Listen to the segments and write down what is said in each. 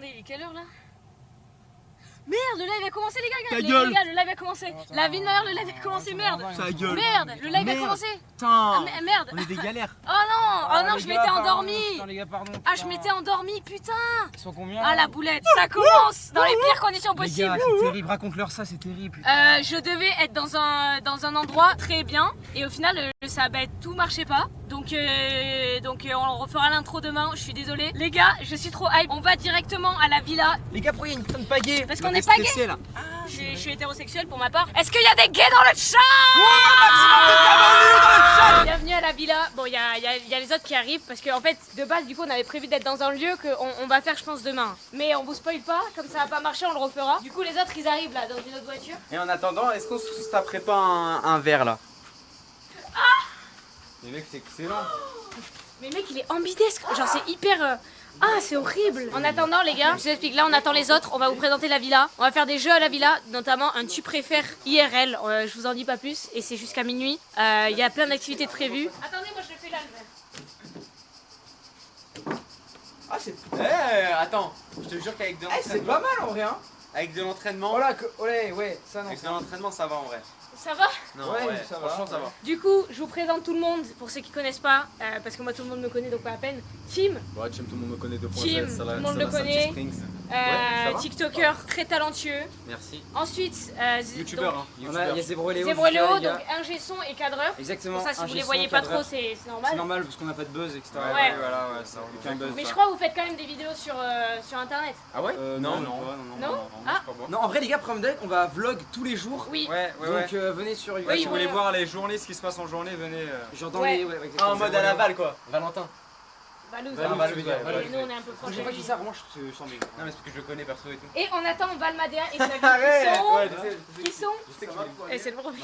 attendez, il est quelle heure là? Merde, le live a commencé les gars, Ta gueule. les gars, le live a commencé. La vie de ma mère, le live a commencé, merde. Ta gueule. Merde, le live a Merde. commencé. Putain. Ah, merde. On est des galères. Oh non, je m'étais endormi. Putain, les gars, pardon. Ah, je m'étais endormi, putain. Ils sont combien? Ah, la boulette, ça commence dans les pires conditions Les possibles. gars, c'est terrible, raconte-leur ça, c'est terrible. Je devais être dans un endroit très bien et au final tout marchait pas. Donc on refera l'intro demain, je suis désolée. Les gars, je suis trop hype. On va directement à la villa. Les gars, pourquoi il y a une putain de pagaie? Parce qu'on est pas gay. là. Je suis hétérosexuel pour ma part. Est-ce qu'il y a des gays dans le chat? Bienvenue à la villa. Bon, il y a les autres qui arrivent parce qu'en fait, de base, du coup, on avait prévu d'être dans un lieu qu'on va faire, je pense, demain. Mais on vous spoil pas, comme ça va pas marcher, on le refera. Du coup, les autres, ils arrivent là dans une autre voiture. Et en attendant, est-ce qu'on se taperait pas un verre là? Les mecs, c'est excellent. Mais mec, il est ambidesque. Genre, c'est hyper. Ah, c'est horrible. En attendant, les gars, je vous explique. Là, on attend les autres. On va vous présenter la villa. On va faire des jeux à la villa, notamment un tu préfères IRL. Je vous en dis pas plus. Et c'est jusqu'à minuit. Il y a plein d'activités de prévues. Attendez, moi, je le fais là, le verre. Ah, c'est. Attends, je te jure qu'avec de l'entraînement. C'est pas mal en vrai, hein. Avec de l'entraînement. Ouais, ça non. Avec de l'entraînement, ça va en vrai. Ça va? Non, Ouais, ouais, ça va, franchement, ça va. Du coup, je vous présente tout le monde. Pour ceux qui connaissent pas, parce que moi, tout le monde me connaît, donc pas à peine. Tim, Ouais, tout le monde me connaît de Tim, tout le monde le connaît. ça va. TikToker très talentueux. Merci. Ensuite, Youtubeur, hein. Il y a Zébro et Léo. Zébro et juste là, Léo, les gars. donc ingé son et cadreur. Exactement. Pour ça, si vous ingé les son, voyez pas cadreur. trop, c'est normal. C'est normal parce qu'on n'a pas de buzz, etc. Ouais. Voilà, ouais, ça Aucun buzz. Mais je crois que vous faites quand même des vidéos sur internet. Ah ouais? Non. Non je crois pas. Non, en vrai, les gars, Prom Deck, on va vlog tous les jours. Oui. Ouais, Donc venez sur YouTube. Oui, Si vous voulez voilà. voir les journées, ce qui se passe en journée, venez. Genre dans Ouais. les. Ouais, Ah, exactement. en mode à Laval quoi. Valentin. Valouz. Valouz, Valouz, tu veux ouais, dire. Valouz. Et nous, on est un peu proches. J'ai pas dit ça, vraiment, je te sens bien. Non, mais c'est parce que je le connais perso et tout. Et on attend Valmadea et Flavie Arrête, qui ouais, sont. Qui sont. Je sais que je vais. Et c'est le premier.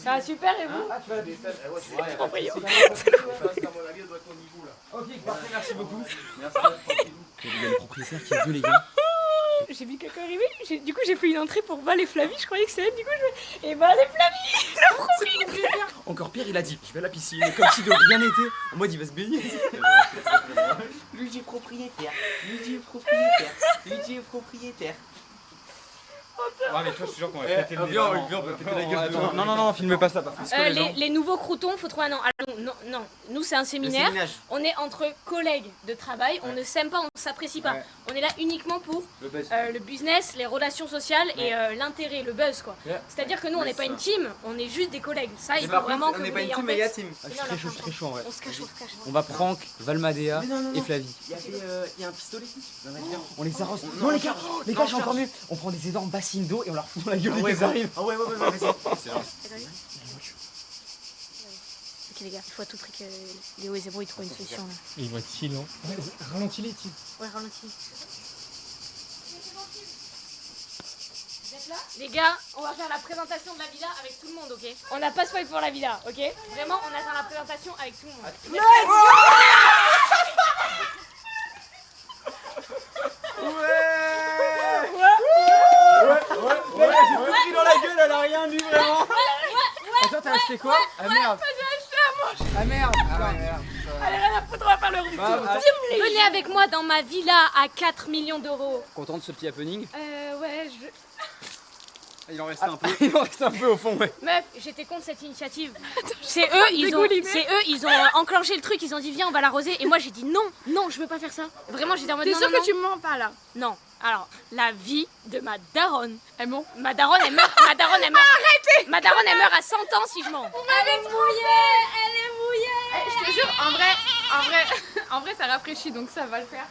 Ah, super, et vous? Ah, tu vas la baisser. Ok, parfait, merci beaucoup. Merci. Il y a le propriétaire qui est venu, les gars. J'ai vu quelqu'un arriver, du coup j'ai fait une entrée pour Val et Flavie, je croyais que c'était elle, du coup je fais. Et Val et Flavie, le propriétaire. Encore pire, il a dit je vais à la piscine, comme si de rien n'était. En mode il va se baigner. Luigi propriétaire. Luigi propriétaire. Luigi propriétaire. Ah, mais toi, je suis sûr qu'on va péter le nez. Viens, vraiment. on va péter la Attends, gueule. attends, non, filmez pas ça. Les nouveaux croutons, faut trouver un nom. Alors, non, nous c'est un séminaire, on est entre collègues de travail, on ne s'aime pas, on ne s'apprécie pas. Ouais. On est là uniquement pour Le buzz. le business, les relations sociales et l'intérêt, le buzz quoi. Ouais. C'est-à-dire que nous on n'est pas une team, on est juste des collègues. Ça, il faut Par vraiment contre, que on n'est vous pas une l'ayez en team, mais il y a tête. team. Je suis très chaud en vrai. On se cache, on se cache. On va prank Valmadea non. et Flavie. Il y a un pistolet. On les arrose. Non, les gars, j'ai encore mieux. On prend des énormes bassines d'eau et on leur fout dans la gueule dès qu'ils arrivent. Ah ouais, vas-y. C'est là. Ok les gars, il faut à tout prix que Léo et Zébro ils trouvent une solution là. Ils vont être si longs. Ralentis-les, Tim. Ouais, ralentis. Vous êtes là? Les gars, on va faire la présentation de la villa avec tout le monde, ok? On n'a pas spoil pour la villa, ok? Vraiment, on attend la présentation avec tout le monde. Let's Ouais, j'ai tout pris dans la gueule, elle a rien vu vraiment. Attends, t'as acheté quoi? Ah merde. Ah merde. Ah ouais, merde. Allez, rien à foutre, on va faire le room tour. Venez avec moi dans ma villa à 4 millions d'euros. Content de ce petit happening. Ouais, je... Il en restait un peu. Il en reste un peu au fond, ouais. Meuf, j'étais contre cette initiative. C'est eux, ils ont enclenché le truc, ils ont dit viens, on va l'arroser. Et moi j'ai dit non, je veux pas faire ça. Vraiment, j'étais en mode non. T'es sûr que tu me mens pas là? Non. Alors, la vie de ma daronne. Ma daronne, elle meurt. Arrêtez! Ma daronne, elle meurt à 100 ans si je mens. Elle est mouillée. Je te jure, en vrai, ça rafraîchit, donc ça va le faire.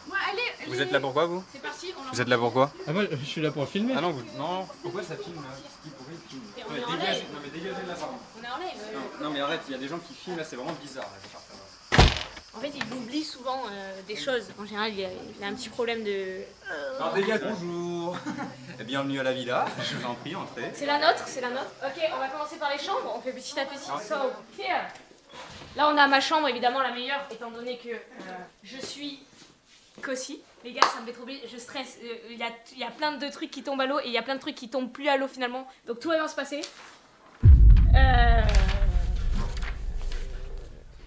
Vous êtes là pourquoi vous? C'est parti, on Vous êtes là pourquoi? Ah, moi, je suis là pour filmer. Ah non, non. Pourquoi ça filme là? Pourquoi il filme? On est en live. Non mais dégagez de là, pardon. On est en live. Non mais arrête, il y a des gens qui filment là, c'est vraiment bizarre. Là, En fait, il oublie souvent des choses. En général, il a un petit problème de... Alors dégage, bonjour. Et bienvenue à la villa, je vous en prie, entrez. C'est la nôtre. Ok, on va commencer par les chambres, on fait petit à petit. So, here. Là, on a ma chambre, évidemment, la meilleure, étant donné que je suis Cossi. Les gars, ça me fait trop plaisir, je stresse. Il y a plein de trucs qui tombent à l'eau et il y a plein de trucs qui tombent plus à l'eau finalement. Donc tout va bien se passer.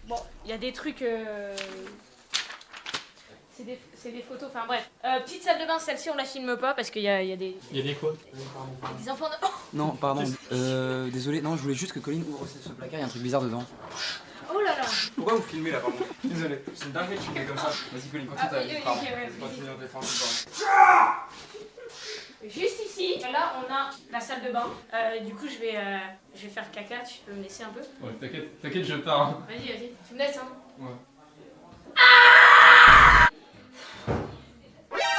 Bon, il y a des trucs... c'est des photos, enfin bref. Petite salle de bain, celle-ci on la filme pas parce qu'il y a des... Il y a des quoi? Des enfants de... Non, pardon. Désolé, non, je voulais juste que Colline ouvre ce placard, il y a un truc bizarre dedans. Oh là là. Pourquoi vous filmez là, pardon? Désolé. C'est une dinguerie de filmer comme ça. Vas-y, Colline, continue ta vie. Pardon. ouais, Continue dans tes défense. Juste ici, là on a la salle de bain. Du coup je vais faire caca, tu peux me laisser un peu? Ouais, t'inquiète, je pars. Hein. Vas-y, tu me laisses hein? Ouais.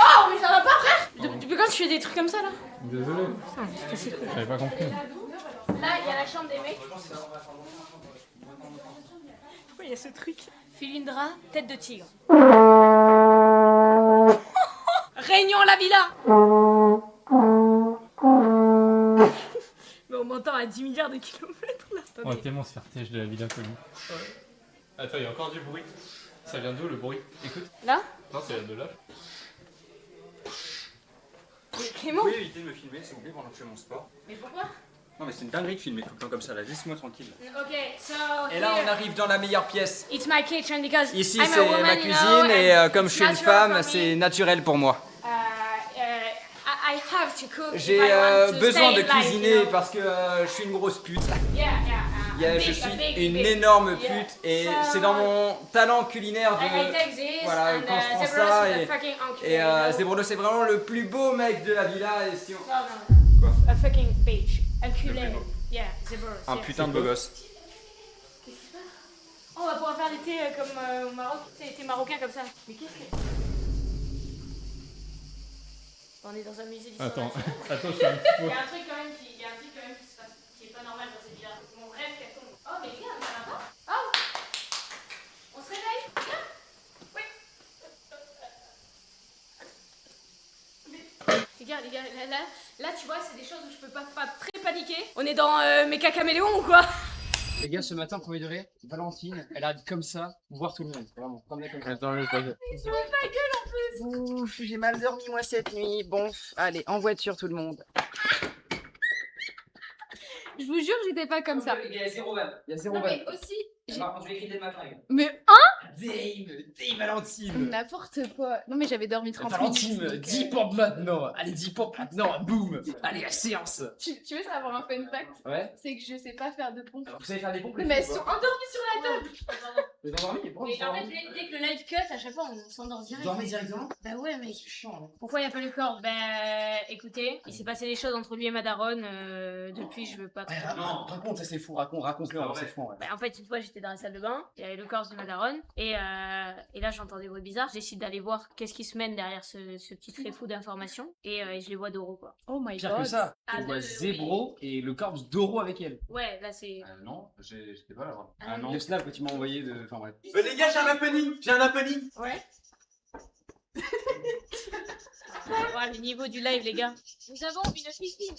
Oh mais ça va pas frère? Depuis quand tu fais des trucs comme ça là? Désolé. J'avais pas compris. Là il y a la chambre des mecs. Pourquoi il y a ce truc? Philindra, tête de tigre. Réunion la villa. Mais on m'entend à 10 milliards de kilomètres là. On va tellement se faire têche de la villa Colline. Ouais. Attends, il y a encore du bruit. Ça vient d'où le bruit? Écoute. Là? Non, ça vient de là. Clément? Vous pouvez éviter de me filmer s'il vous plaît pendant que je fais mon sport? Mais pourquoi? Non mais c'est une dinguerie de filmer tout le temps comme ça là, laisse-moi tranquille. Ok, so Et là, on arrive dans la meilleure pièce. it's my kitchen because Ici, I'm a c'est woman, ma you know, cuisine et and comme it's je suis une natural femme, for me. c'est naturel pour moi. I have to cook. J'ai if I want to besoin stay de alive, cuisiner you know. parce que je suis une grosse pute. Yeah, Je big, suis big, une big. énorme Yeah. pute et So, c'est dans mon talent culinaire I de... take this Voilà, and quand je prends Zebros ça is a et... fucking uncle, Et you know. Zebrodo, c'est vraiment le plus beau mec de la villa et si on... No. Quoi? A fucking bitch. Enculé. Le plus beau. Yeah, Zebros. Un yeah. putain de beau gosse. Qu'est-ce qui se passe? Oh, on va pouvoir faire des thés comme au Maroc, des thés marocains comme ça. Mais qu'est-ce que... On est dans un musée d'histoire. Attends, naturelle. attends, je suis un petit Il peu. y a un truc quand même qui se passe, qui est pas normal dans cette villa. Mon rêve qu'elle tombe. Oh mais viens, mais ça va pas? Oh! On se réveille? Viens! Oui! Les gars, là, tu vois, c'est des choses où je peux pas très paniquer. On est dans mes cacaméléons ou quoi? Les gars, ce matin, premier degré, Valentine, elle arrive comme ça, voir tout le monde, vraiment, comme ça. Attends, je sais pas. Ouf, j'ai mal dormi moi cette nuit, bon, allez, en voiture tout le monde. Je vous jure, j'étais pas comme ça. Il y a zéro vanne, il y a zéro Non, mais vanne. aussi. Par contre, je vais écrire dès le matin, les gars. Mais Dame Valentine. n'importe quoi. Non, mais j'avais dormi 30 Valentine, minutes. 10 pompes maintenant. Allez, 10 pompes maintenant, boum. Allez, la séance. Tu veux savoir un fun fact? Ouais. C'est que je sais pas faire de pompe. Vous savez faire des pompes? Mais elles sont endormies sur la table. Vous êtes endormis? Mais en fait, dès que le live cut, à chaque fois, on s'endort direct. Dormez directement? Bah ouais, mec. C'est chiant, hein. Pourquoi il n'y a pas le corps? Bah écoutez, il s'est passé des choses entre lui et ma daronne. Depuis, je veux pas trop. Non, raconte, ça c'est fou, raconte-le, c'est fou. Ouais. Bah, en fait, une fois, j'étais dans la salle de bain, il y avait le corps de ma daronne, et là, j'entends des bruits bizarres. Je décide d'aller voir qu'est-ce qui se mène derrière ce petit tréfou d'informations, et je les vois d'Oro, quoi. Oh my Pire que ça, Ah, on voit oui. Zébro et le corps d'Oro avec elle. Ouais, là, c'est. Non, j'étais pas là. Ah non. Le snap que tu m'as envoyé de. Enfin bref. Les gars, j'ai un happening. Ouais. Voilà le niveau du live, les gars. Nous avons une piscine.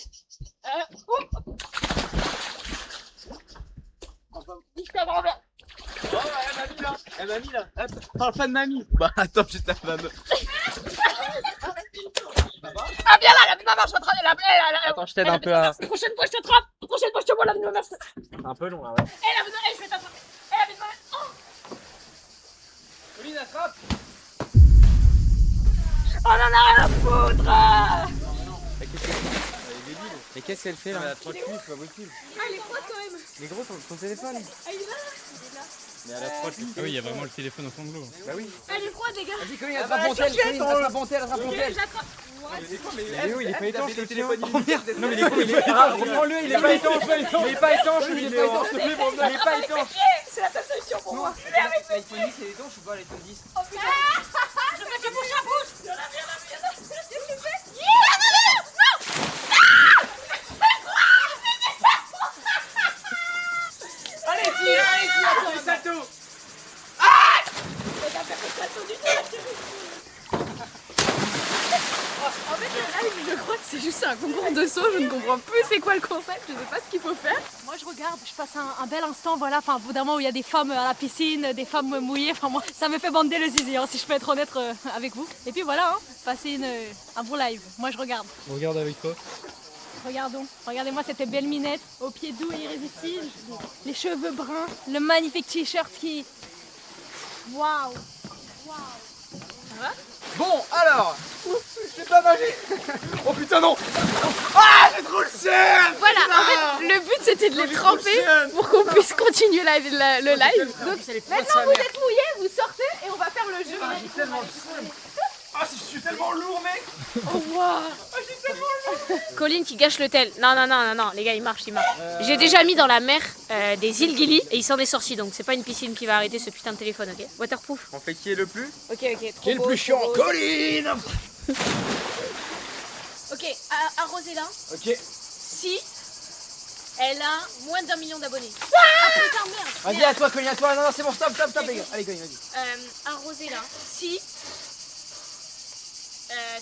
Elle m'a mis là. Parle pas de mamie. Bah attends, je t'ai pas. Ah, viens là, la maman, je t'attrape, la Attends, je t'aide un peu à. prochaine fois, je t'attrape. Prochaine fois, je te vois la maman. Un peu long là, ouais. Je vais t'attraper. La maman. Oh, Pauline, attrape. on en a rien à foutre. Mais qu'est-ce qu'elle fait là? Elle a trop de cul, c'est pas possible. Ah, il est froid quand même. Mais gros, ton téléphone. Ah, il est là. Mais elle a trop de cul. Ah oui, il y a vraiment le téléphone au fond de l'eau. Bah oui. Ah, il est froid, les gars. Vas-y, Colline, attrape-Montel, attrape-Montel. J'attrape. Il est où? Il est pas étanche le téléphone. Oh merde, non mais il est con, reprends-le, il est pas étanche, il est pas étanche, il est pas étanche. C'est la seule solution pour moi. L'iPhone 10 c'est étanche ou pas l'iPhone 10? Oh putain. Je fais que bouche à bouche. Viens là. Qu'est-ce que tu fais? Allez, tire, attends, le salto. En fait, le live, je crois que c'est juste un concours de saut. Je ne comprends plus c'est quoi le concept. Je sais pas ce qu'il faut faire. Moi je regarde, je passe un bel instant, voilà, enfin au bout d'un moment où il y a des femmes à la piscine, des femmes mouillées, enfin moi ça me fait bander le zizi, hein, si je peux être honnête avec vous. Et puis voilà, hein, passer un bon live, moi je regarde. Regarde avec toi. Regardons, regardez-moi cette belle minette, aux pieds doux et irrésistibles, les cheveux bruns, le magnifique t-shirt qui... Waouh. va? Bon, alors. Je vais pas nager. Oh putain, non. Ah, j'ai trop le seum. Voilà, en fait, le but c'était de les tremper pour qu'on puisse continuer le live. Donc maintenant vous êtes mouillés, vous sortez et on va faire le jeu. J'ai tellement le seum. Ah, je suis tellement lourd, mec. Oh wow. Colline qui gâche le tel. Non, les gars, il marche. J'ai déjà mis dans la mer des îles Gili et il s'en est sorti, donc c'est pas une piscine qui va arrêter ce putain de téléphone, ok? Waterproof. On fait qui est le plus? Ok, trop Qui est le plus chiant? Colline. Ok, arrosez-la. Ok. Si elle a moins d'1 million d'abonnés. Ah putain, merde. Vas-y, à toi, Colline, à toi. Non, c'est bon, stop, les gars. Allez, Colline, vas-y. Arrosez-la. Si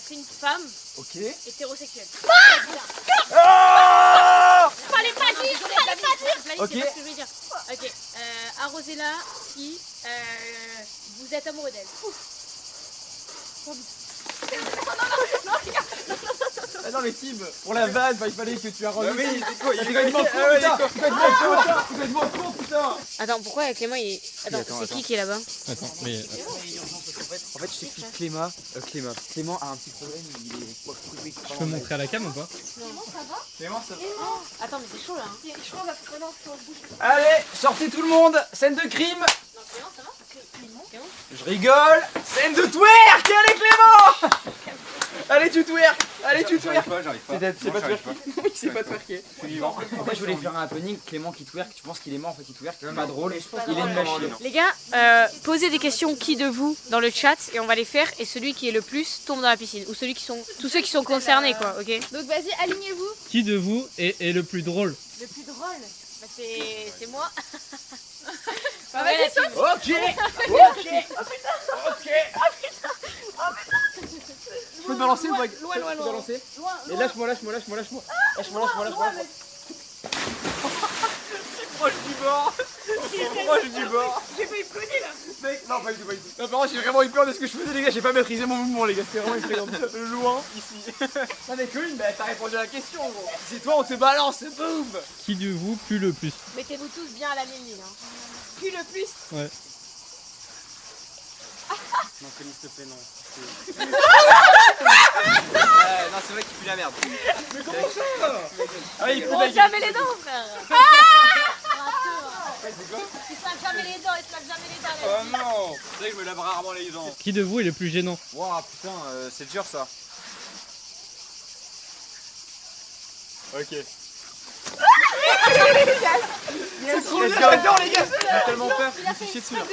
c'est une femme Ok. hétérosexuelle. Oh. Fallait pas dire. Ok. C'est pas ce que je voulais dire. Ok, arrosez-la si vous êtes amoureux d'elle. Ah non, mais Tim, pour la vanne, il fallait que tu arroses. Mais il est quoi? Il est complètement con, putain. Attends, pourquoi Clément il est... Attends, c'est qui est là-bas? Attends, mais. En fait, je t'explique Clément a un petit problème, il est... Je peux montrer à la cam ou pas? Clément, ça va? Attends, mais c'est chaud là. Hein. Allez, sortez tout le monde. Scène de crime. Non, Clément, ça va? Clément Je rigole. Scène de twerk. Allez, Clément. Allez, tu twerk. J'arrive pas. C'est pas twerk. Oui, c'est pas twerké. Vivant. En fait, je voulais faire un happening. Clément qui twerk. Tu penses qu'il est mort, en fait, il twerk. C'est pas drôle. Il est une machine. Les gars, posez des questions qui de vous dans le chat et on va les faire et celui qui est le plus tombe dans la piscine ou tous ceux qui sont concernés quoi, ok? Donc vas-y, alignez-vous. Qui de vous est le plus drôle? Le plus drôle, bah c'est moi. Bah, vas-y, saute. Ok. Je peux te balancer ou pas? Loin. Balancer. Loin. Et lâche-moi. Proche du bord. J'ai pas eu connu là. Mec, non, pas du tout. Non, par contre, j'ai vraiment eu peur de ce que je faisais, les gars. J'ai pas maîtrisé mon mouvement, les gars. C'était vraiment effrayant. Loin, ici. Non, mais Colline, bah, t'as répondu à la question, gros. C'est toi, on te balance, boum. Qui de vous pue le plus? Mettez-vous tous bien à la même ligne. Hein. Qui le plus? Ouais. Non, Colline, s'il te plaît, non. Non, c'est vrai qu'il pue la merde. Mais comment ça? Ah, il On lave jamais les dents, frère. Il se lave jamais les dents, Oh non. C'est vrai que je me lave rarement les dents. Qui de vous est le plus gênant? Waouh, putain, c'est dur ça. Ok. J'adore, les gars. J'ai tellement peur, je me suis chié dessus là. Je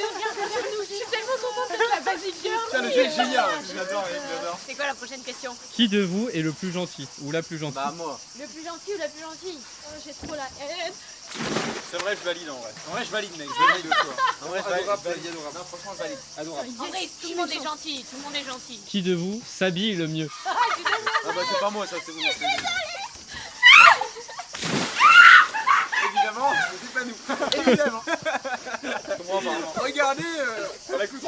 suis tellement contente d'être la basic girl. Putain, le jeu est génial. J'adore. C'est quoi la prochaine question? Qui de vous est le plus gentil ou la plus gentille? Bah, moi. Le plus gentil ou la plus gentille? Oh, j'ai trop la haine. C'est vrai, je valide en vrai. En vrai, je valide, mec. Je valide le choix. En vrai, je valide. Adorable. Non, franchement, je valide. Adorable. En vrai, tout le monde est gentil, Qui de vous s'habille le mieux? Ah bah, c'est pas moi, ça, c'est vous. Évidemment, c'est pas nous. Évidemment. Regardez la coupe.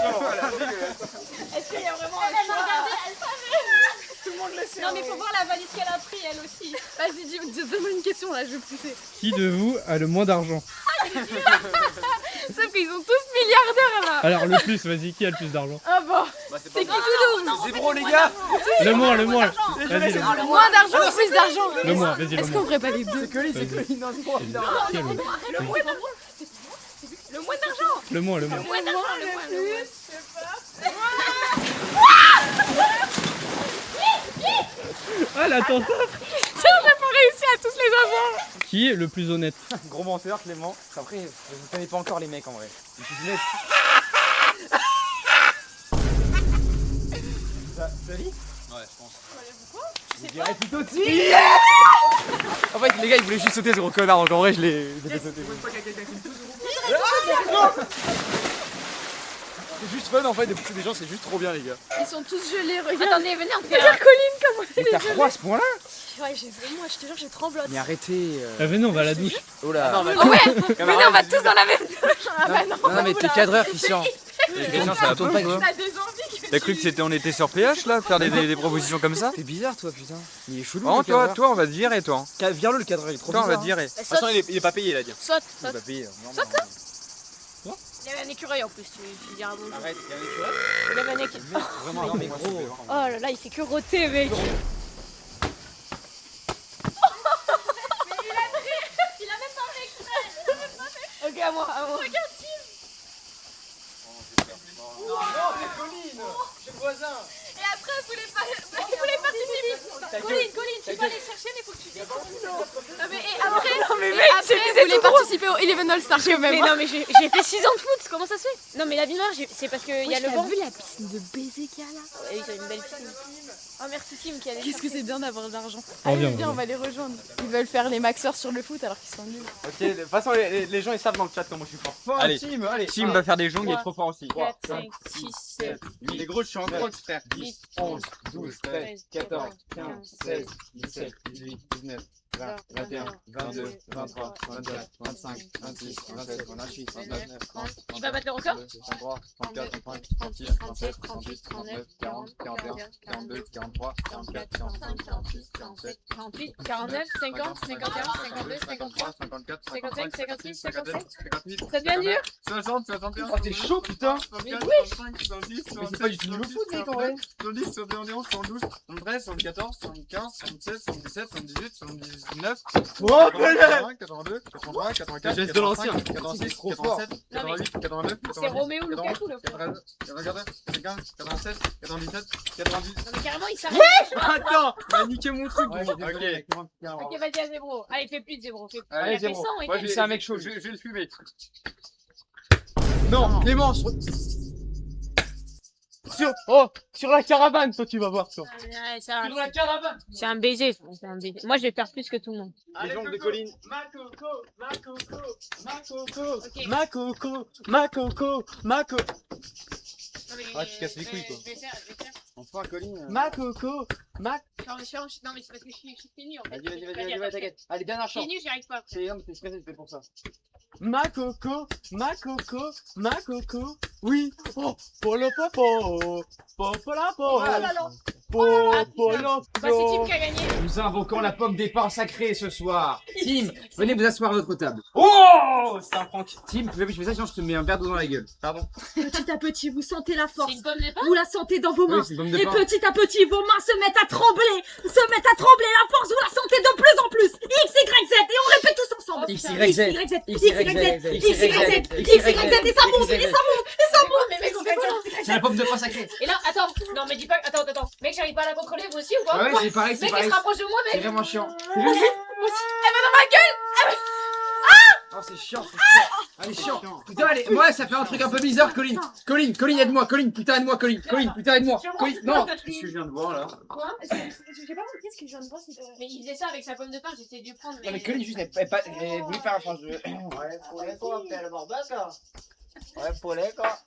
Est-ce qu'il y a vraiment un choix? Tout le monde le sait. Non mais faut voir la valise qu'elle a pris elle aussi. Vas-y, donne-moi une question là, je vais pousser. Qui de vous a le moins d'argent? Sauf qu'ils sont tous milliardaires là. Alors le plus, vas-y, qui a le plus d'argent? Ah bon. Bah, c'est C'est qui pas moi. Doudou? C'est bon, les gars. Le moins. Vas-y, le moins. Moins d'argent, plus d'argent. Le moins, vas-y, le Est-ce qu'on moins. ferait pas les deux? C'est Colline. Non, c'est moi. Qui a Le moins d'argent. Le moins d'argent. le moins? Le moins d'argent, le moins. Ah, l'attente. Tiens, j'ai pas réussi à tous les avoir. Qui est le plus honnête? Gros menteur, Clément. Après, je connais pas encore les mecs en vrai. Les plus honnêtes. Ça dit? Ouais, je pense. Je dirais plutôt Tim. En fait, les gars, ils voulaient juste sauter ce gros connard, donc en vrai, je l'ai fait sauter. C'est juste fun en fait de pousser des gens, c'est juste trop bien, les gars. Ils sont tous gelés, regarde. Attendez, venez, on fait Regarde Colline comment Mais t'as froid à ce point-là? Ouais, moi je te jure, j'ai tremblote. Mais arrêtez. Ah, venez, on va à la douche. Oh là. Oh ouais. Mais on va tous dans la même douche. Ah bah non. Non, mais t'es cadreur, Christian. Ça tourne pas, T'as des envies que T'as cru que c'était on était sur PH là, faire des propositions comme ça? T'es bizarre, toi, putain. Il est chelou. Oh, le cadreur. toi, on va te virer, toi. Viens-le, le cadreur, il est trop Toi, on bizarre. va te virer. De toute Saute. façon, il est pas payé, il a dit. Saute, Il saute. va payer. Saute. y avait un écureuil en plus, tu diras bonjour. Arrête, il y a un écureuil. Il y avait un écureuil. Vraiment, non, mais gros. Oh là là, il fait que roter, mec. Ok, à moi. Regarde Tim. Non, c'est Colline. Chez le voisin. Et après, vous voulez participer. Colline, tu peux aller chercher, mais faut que tu descendes. Non, mais et après, vous voulez participer au Eleven All Star Show même. Mais non, mais j'ai fait 6 ans de foot, comment ça se fait? Non, mais la vie noire, c'est parce qu'il y a le banc. T'as vu la piscine de baiser qu'il y a là? Oui, c'est une belle piscine. Oh, merci Tim qui a des. Qu'est-ce que c'est bien d'avoir de l'argent. Oh, Allez, bien, viens, on va les rejoindre. Ils veulent faire les maxeurs sur le foot alors qu'ils sont nuls. Ok, de toute façon, les gens ils savent dans le chat comment je suis fort. Allez, Tim, allez. Tim va faire des jongles, il est trop fort aussi. 4, 5, 6, 7, 8, les gros, je suis en gros, frère. 10, 11, 12, 13, 14, 15, 16, 17, 18, 19, 20, 21, 22, 23, 22, 25, 26, 27, 28, 29, 30, Tu vas battre le record? 33, 34, 35, 36, 37, 38, 39, 40, 41, 42, 43, 44, 45, 46, 47, 48, 49, 50, 51, 52, 53, 54, 55, 56, 57. 58, Ça devient dur? 60, 61. Oh, t'es chaud, putain! 64, 65, 66, 67, c'est pas du tout niveau foot, mec, en vrai! 70, 71, 72, 73, 74, 75, 76, 77, 78, 79. Oh, 81, 82, 83, 84, 85, 86, 87, 88, 89, C'est Roméo Lukaku, le frère. 94, 95, 96, 97, 90. Non, mais carrément, il s'arrête. Attends! Il a niqué mon truc, gros! Ok, vas-y, à Zébro. Allez, fais plus de Zébro. Allez, Il a fait Zébro. 100 et Moi, tout. c'est un mec chaud, je vais le fumer. Non, Clément, sur la caravane, toi, tu vas voir, toi. Ouais, c'est un- Sur la caravane! c'est un baiser, c'est un baiser. Moi, je vais faire plus que tout le monde. Les jambes de Colline. Ma coco, ma coco, ma coco, Ok. ma coco, ma coco, ma coco. Ah, tu casses les couilles, toi. Je vais faire. Enfin, Colline. Ma coco, ma. Non, mais c'est parce que je suis fini en fait. Vas-y, t'inquiète. Allez, dernière chance. Fini, j'y arrive pas. C'est non, mais t'es stressé, c'est pour ça. Ma coco, ma coco, ma coco. Oui. Oh, polo popo, popola po. Polo Bah, c'est Tim qui a gagné. Nous invoquons la pomme des pains sacrés ce soir. Tim, venez vous asseoir à votre table. Oh, c'est un prank. Tim, je fais ça sinon je te mets un verre d'eau dans la gueule. Pardon. Petit à petit, vous sentez la C'est force. une pomme de pain. Vous la sentez dans vos mains. Oui, c'est une pomme de Et pain. petit à petit, vos mains se mettent à trembler. La force, vous la sentez de plus en plus. X, Y, Z. Et on répète tous ensemble. X, Y, Z. X, Y, Z. X, Y, Z. X, Y, Z. Et ça monte, et ça monte. Mais mec, on fait quoi? C'est la pomme de pain sacrée. Et là, attends. Non, mais dis pas. Attends. Mec, j'arrive pas à la contrôler, vous aussi ou pas? Ouais, c'est pareil, c'est Mec, elle pareil. se rapproche de moi, C'est mec. vraiment chiant. Elle va dans ma gueule. Oh, c'est chiant, c'est chiant. Allez, chiant. Putain, allez, ouais, ça fait un truc un peu bizarre, Colline. Colline, aide-moi, Colline, putain, aide-moi, Colline, putain, aide-moi. Colline, non. Qu'est-ce que je viens de voir là? Quoi? J'ai pas compris ce que je viens de voir. Mais il faisait ça avec sa pomme de pain, j'essayais de lui prendre. Non, mais Colline, juste, elle voulait faire un fin de jeu. Ouais, poulet, quoi.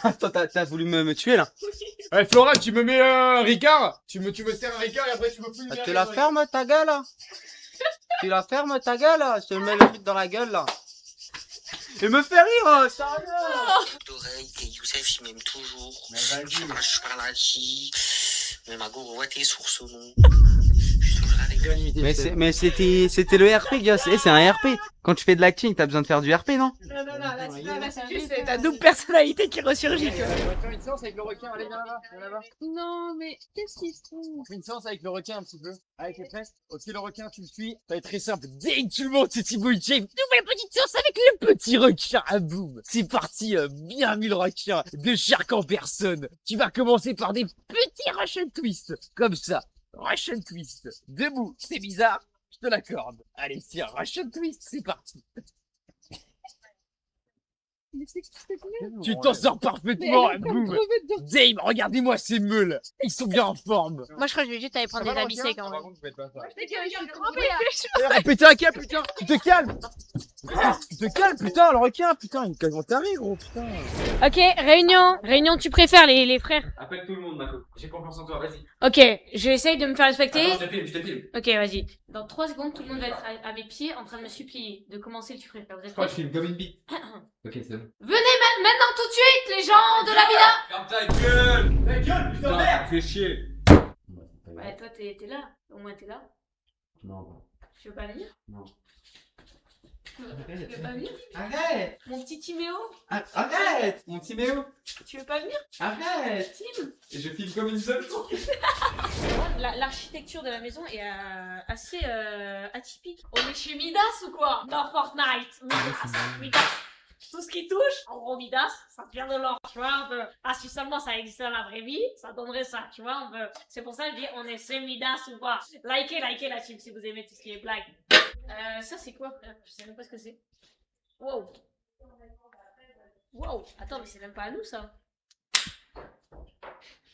Attends, t'as voulu me tuer là? Ouais, Flora, tu me mets un Ricard. Tu me sers un Ricard et après tu me fous une Tu la fermes ta gueule là? Tu la fermes ta gueule là? Je te mets le truc dans la gueule là. Il me fait rire, sérieux! D'oreille et Youssef il m'aime toujours. Mais vas-y. Je parle à qui? Mais ma go, ouais, t'es source au nom. Je suis toujours avec. Mais c'était le RP, gars. C'est un RP. Quand tu fais de l'acting, t'as besoin de faire du RP, non? Non, là, c'est juste ta double personnalité qui ressurgit, tu vois. On va faire une séance avec le requin, allez, viens là-bas. Non, mais qu'est-ce qui se trouve? On fait une séance avec le requin un petit peu. Avec les presses. Ok, le requin, tu le suis. Ça va être très simple. Dès que tout le monde, c'est Thibaut Hitchens. Nouvelle petite séance avec le petit requin. Ah boum. C'est parti, bienvenue le requin. De chair qu'en personne. Tu vas commencer par des petits Russian twists. Comme ça. Russian twist. Debout. C'est bizarre. Je te l'accorde. Allez, tiens, Russian twist, c'est parti. Tu t'en sors parfaitement, boum. Dame, regardez-moi ces meules. Ils sont bien en forme. Moi, je crois que je vais juste aller prendre des habits secs en vrai. Péter un câble, putain. Tu te calmes. Tu te calmes, putain, le requin, putain. Ils vont taré, gros, putain. Ok, réunion, tu préfères les frères? Appelle tout le monde, Mako. J'ai confiance en toi, vas-y. Ok, je de me faire respecter. Attends, je te filme. Ok, vas-y. Dans 3 secondes, tout le monde va être à mes pieds en train de me supplier de commencer le tu préfères. Vous êtes Crois prêts? que je filme comme une bite. Ok, c'est bon. Venez maintenant tout de suite, les gens de la villa! Ferme ta gueule! Ta gueule, putain, merde! Fais chier. Ouais, toi, t'es là. Au moins, t'es là. Non. Tu veux pas venir? Non. Tu veux pas venir? Arrête. Mon petit Timéo? Arrête. Mon petit Méo. Tu veux pas venir? Arrête. Tim? Et je filme comme une seule. L'architecture de la maison est assez atypique. On est chez Midas ou quoi? Dans Fortnite. Midas. Tout ce qui touche, en gros Midas, ça devient de l'or, tu vois, si seulement ça existait dans la vraie vie, ça donnerait ça, tu vois, c'est pour ça que je dis, on est chez Midas ou quoi. Likez la team si vous aimez tout ce qui est blague. Ça c'est quoi? Je sais même pas ce que c'est. Wow. Wow, attends, mais c'est même pas à nous ça.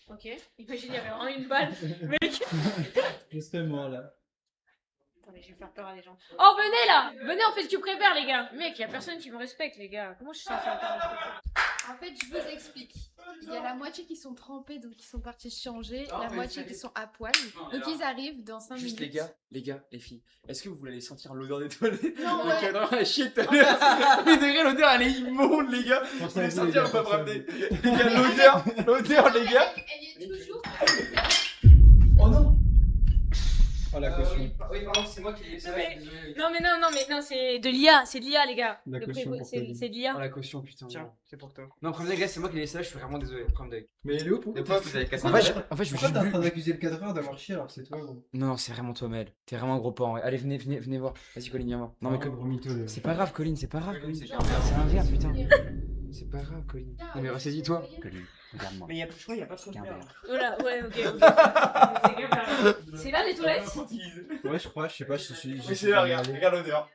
Ok, imagine, il y avait vraiment une balle, mec. Je serais mort là. Attendez, je vais faire peur à des gens. Oh, venez là! Venez, on fait le tu préfères, les gars! Mec, y'a personne qui me respecte, les gars. Comment je suis censée faire respecter? En fait, je vous explique. Il y a la moitié qui sont trempés, donc ils sont partis changer. La moitié qui sont à poil. Donc ils arrivent dans 5 minutes. Juste les gars, les filles, est-ce que vous voulez aller sentir l'odeur des toilettes? Non, Le ouais. cadre a chier tout à l'heure. Mais degré, l'odeur elle est immonde, les gars. Vous voulez sentir ou pas me ramener? Les gars, l'odeur, les gars. Elle y est toujours. Oh non. Oh la caution. Oui, pardon, c'est moi qui l'ai laissé. Désolé. Non, mais non, c'est de l'IA, les gars. La caution pour C'est Pauline. de l'IA. Oh la caution, putain. Tiens, c'est pour toi. Non, premier degré, c'est moi qui l'ai laissé là, je suis vraiment désolé. Premier degré. Mais Léo, pourquoi vous avez cassé En la fait, tête. En fait, je me pourquoi suis t'es en bu. train d'accuser le cadreur d'avoir chié alors que c'est toi gros? Non, c'est vraiment toi, Mel. T'es vraiment un gros porc. Allez, venez voir. Vas-y, Colin, viens voir. Non, mais gros mytho, Léo. c'est pas grave, Colin, c'est pas grave. Colin, c'est un verre, putain. C'est pas grave, Colin. Non, mais ressaisis-toi. Colin, regarde-moi. Mais y'a plus de choix, y'a pas de choix. Voilà, ouais, ok. C'est là les toilettes? Ouais, je crois, je sais pas, je suis. Mais c'est là, regarde l'odeur.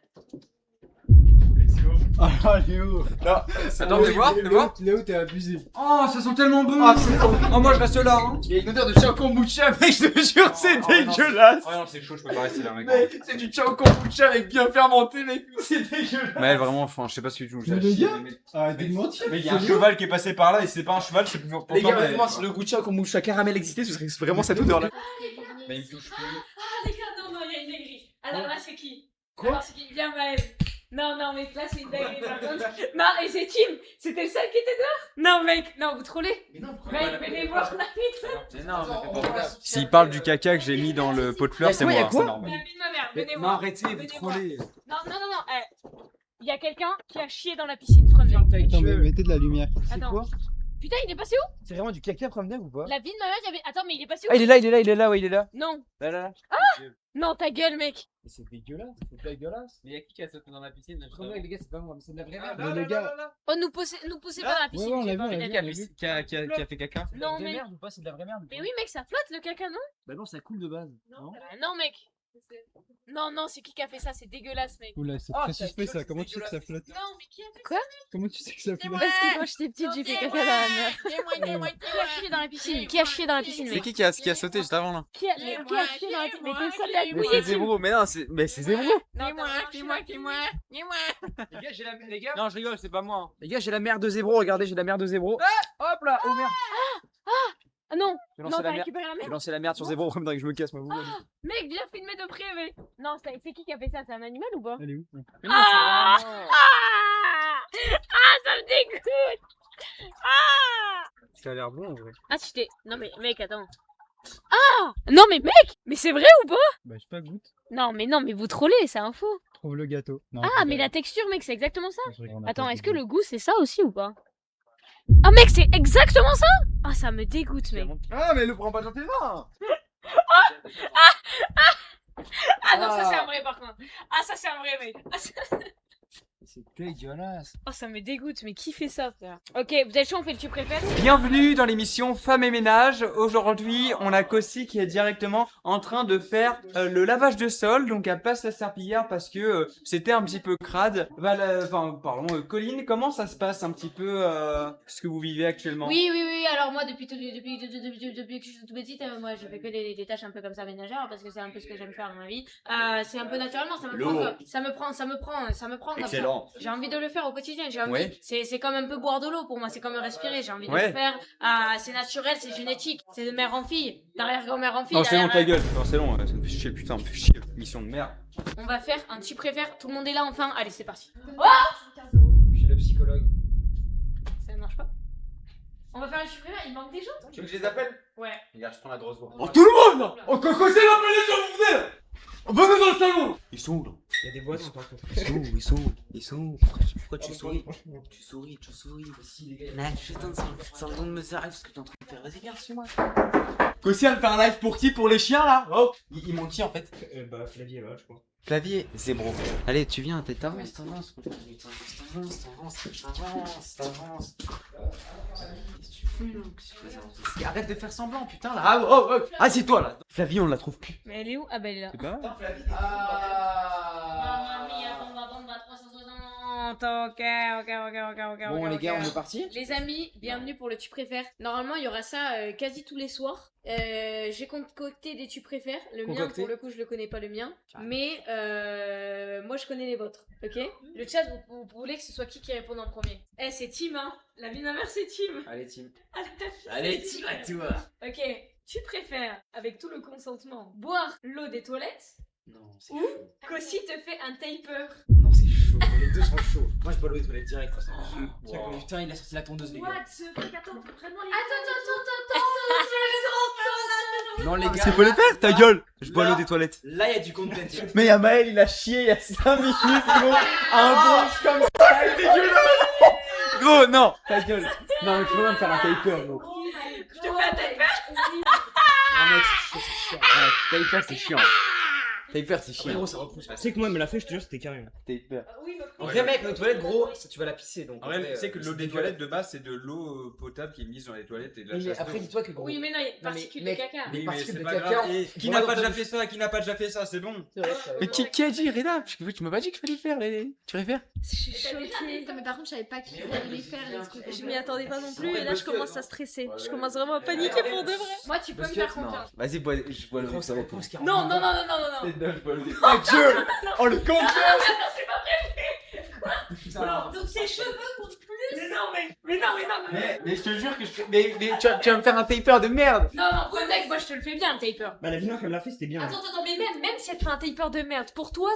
Ah, Léo! Attends, fais voir, fais voir. Léo, t'es abusé. Oh, ça sent tellement bon. Oh, moi je reste là. Hein. Il y a une odeur de chao kombucha, mec, je te jure, c'est dégueulasse. Oh non, c'est chaud, je peux pas rester là, mec. Mec, c'est du chao kombucha avec bien fermenté, mec. C'est dégueulasse. Mais vraiment, enfin, je sais pas ce que tu veux. Mais les gars, arrêtez de mentir. Mais il y a un cheval qui est passé par là et c'est pas un cheval, c'est pour. Les gars, honnêtement, si le goût de chao kombucha caramel existait, ce serait vraiment cette odeur là. Mais il me touche plus. Ah, les gars, non, il y a une dinguerie. Alors là, c'est qui? Quoi? Alors, c'est qui? Viens, Maël. Non, mais là, c'est une dinguerie par contre. Non, et c'est Tim. C'était le seul qui était dehors? Non, mec, non, vous trollez? Mais non, mec, venez voir la pizza. Mais non, mais fais pas ça. S'il parle du caca que j'ai mis dans le pot de fleurs, c'est moi, c'est normal. La vie de ma mère, venez Non, voir. arrêtez, vous Venez trollez. Non. Il y a quelqu'un qui a chié dans la piscine, premier. Attends, mais mettez de la lumière. Attends. quoi? Putain, il est passé où? C'est vraiment du caca premier ou pas? La vie de ma mère, il y avait. Attends, mais il est passé où? Ah, il est là, ouais, il est là. Non. Là. Non, ta gueule, mec. Mais c'est dégueulasse, c'est dégueulasse. Mais y'a qui a sauté dans la piscine? Les gars, c'est pas moi, mais c'est de la vraie merde. Mais les gars, Oh, nous poussez pas dans la piscine. ouais, on j'ai l'a pas vu, envie on l'a d'aller. vu. Qui a fait caca? C'est de la Non, vraie mais. merde ou pas? C'est de la vraie merde. Mais oui, mec, ça flotte le caca, non? Bah non, ça coule de base. Non. Non, mec. Non, c'est qui a fait ça? C'est dégueulasse, mec. oula, c'est Oh, très ça suspect pue, ça. c'est Comment tu sais que ça flotte? Non, mais qui a fait Quoi? Comment tu sais que ça flotte? Parce que quand j'étais petite, j'ai fait caca dans la mer. Qui a chié dans la piscine? Qui a chié dans la piscine, C'est mec? qui a sauté juste avant là? Qui a chié dans la piscine? Mais t'es seul à Mais bouiller, c'est Tim. Zébro, mais non, c'est Zébro. Non, c'est moi. Les gars, j'ai la les gars. Non, je rigole, c'est pas moi. Les gars, j'ai la merde de zébro, regardez, j'ai la merde de zébro. Hop là, oh merde. Ah non, J'ai non, lancé t'as la merde. récupéré la J'ai merde. lancé la merde sur zébro, comme que je me casse, moi. Mec, viens filmer de près, mec. Non, c'est qui a fait ça? C'est un animal ou pas? Elle est où? Ah, ça me dégoûte. Ça a l'air bon en vrai. Ah, tu t'es... Non, mais mec, attends. Ah, non, mais mec, mais c'est vrai ou pas? Bah, je sais pas, goûte. Non, mais vous trollez, c'est un faux. Trouve le gâteau. Non, Ah, mais la texture, mec, c'est exactement ça. je rigole, on a Attends, pas est-ce de que le goût, c'est ça aussi ou pas? Ah, mec, c'est exactement ça. Ah, ça me dégoûte, mec. Ah, mais le prends pas dans tes mains. Ah non, ça c'est un vrai par contre. Ah, ça c'est un vrai, mec. Ah, C'est dégueulasse. Oh, ça me dégoûte, mais qui fait ça, frère? Ok, vous êtes chaud, on fait le tu préfères? Bienvenue dans l'émission Femmes et Ménage. Aujourd'hui, on a Kossi qui est directement en train de faire le lavage de sol. Donc, elle passe la serpillière parce que c'était un petit peu crade. Colline, comment ça se passe un petit peu ce que vous vivez actuellement? Oui, alors moi depuis que je suis toute petite, moi je fais que des tâches un peu comme ça ménagères parce que c'est un peu ce que j'aime faire dans ma vie. C'est un peu naturellement, ça me prend comme ça. J'ai envie de le faire au quotidien, j'ai envie. Ouais. C'est comme un peu boire de l'eau pour moi, c'est comme respirer, j'ai envie de Ouais. le faire. C'est naturel, c'est génétique, c'est de mère en fille, d'arrière-grand-mère en fille. Non, c'est long, derrière- ta gueule. Non, c'est long, ça me fait chier, putain, me fait chier. Mission de merde. On va faire un tu préfères, tout le monde est là enfin. Allez, c'est parti. Je suis le psychologue. Ça ne marche pas. On va faire un tu préfères, il manque des gens. Tu veux que je les appelle? Ouais. Regarde, je prends la grosse voix. Oh, tout le monde! Oh, Coco, c'est l'appelé les gens, vous venez! Venez dans le salon! Ils sont où là? Il y a des voisins par contre. Ils sont où? Pourquoi tu souris? Tu souris. Mais je suis en train de me servir parce que t'es en train de faire. Vas-y, viens, suis-moi. Kossi, elle fait un live pour qui? Pour les chiens là? Oh, il manque qui en fait? Bah, Flavie est là, je crois. Clavier, Zébro. Allez, tu viens, t'avances. Arrête de faire semblant, putain là. Ah, c'est toi là. Flavie, on la trouve plus. Mais elle est où? Ah bah elle est là. C'est pas? Ok. Bon, les gars, on est parti. Les amis, bienvenue pour le tu préfères. Normalement, il y aura ça quasi tous les soirs. J'ai concocté des tu préfères. Le mien, pour le coup, je le connais pas le mien. Mais moi, je connais les vôtres. Ok? Le chat, vous voulez que ce soit qui réponde en premier? C'est Tim, hein? La vie de ma mère, c'est Tim. Allez, Tim. Allez, Tim, à toi. Ok. Tu préfères, avec tout le consentement, boire l'eau des toilettes? Non, c'est ou chaud. Kossi te fait un taper? Non, c'est chaud. Les deux sont chauds. Moi, je bois l'eau des toilettes direct. Wow. Putain, il a sorti la tondeuse, les gars. Attends, Non, les gars. C'est faut les faire, ta gueule. Je bois l'eau des toilettes. Là, il y a du content. Mais y'a Maël, il a chié il y a 5 minutes, gros. Un bronze comme ça, c'est dégueulasse. Gros, non, ta gueule. Non, mais tu peux pas me faire un taper, gros. Je te fais un taper? Non, mec, c'est chiant. Ouais, taper, c'est chiant. Taper, c'est chiant. Gros, ça repousse. Tu sais que moi, elle me l'a fait, je te jure, c'était carré. Taper. En vrai, mec, nos toilettes, gros, tu vas la pisser. Donc, En vrai, tu sais que l'eau des toilettes de base, c'est de l'eau potable qui est mise dans les toilettes et de la chasse d'eau. après, dis-toi que gros. Oui, mais non, il y a des particules de caca. Mais Oui, mais particules c'est de pas caca, grave. Et qui n'a voilà, pas déjà donc- fait ça? Qui n'a pas déjà fait ça? C'est bon. Mais qui a dit, Reda? Tu m'as pas dit qu'il fallait faire les. Tu préfères? Je suis choquée. Mais par contre, je savais pas qui allait les faire les trucs. Je m'y attendais pas non plus et là je commence à stresser. Je commence vraiment à paniquer pour de vrai. Moi, tu peux me faire confiance. Vas-y, je bois l'eau des toilettes. Non. Je bois l'eau des toilettes. Oh Dieu! Oh le con! Donc ses cheveux comptent plus. Mais non. Mais je te jure que mais tu vas me faire un taper de merde! Non, mec, moi je te le fais bien le taper. Bah, la vidéo qu'elle me l'a fait, c'était bien. Attends, mais même si elle te fait un taper de merde, pour toi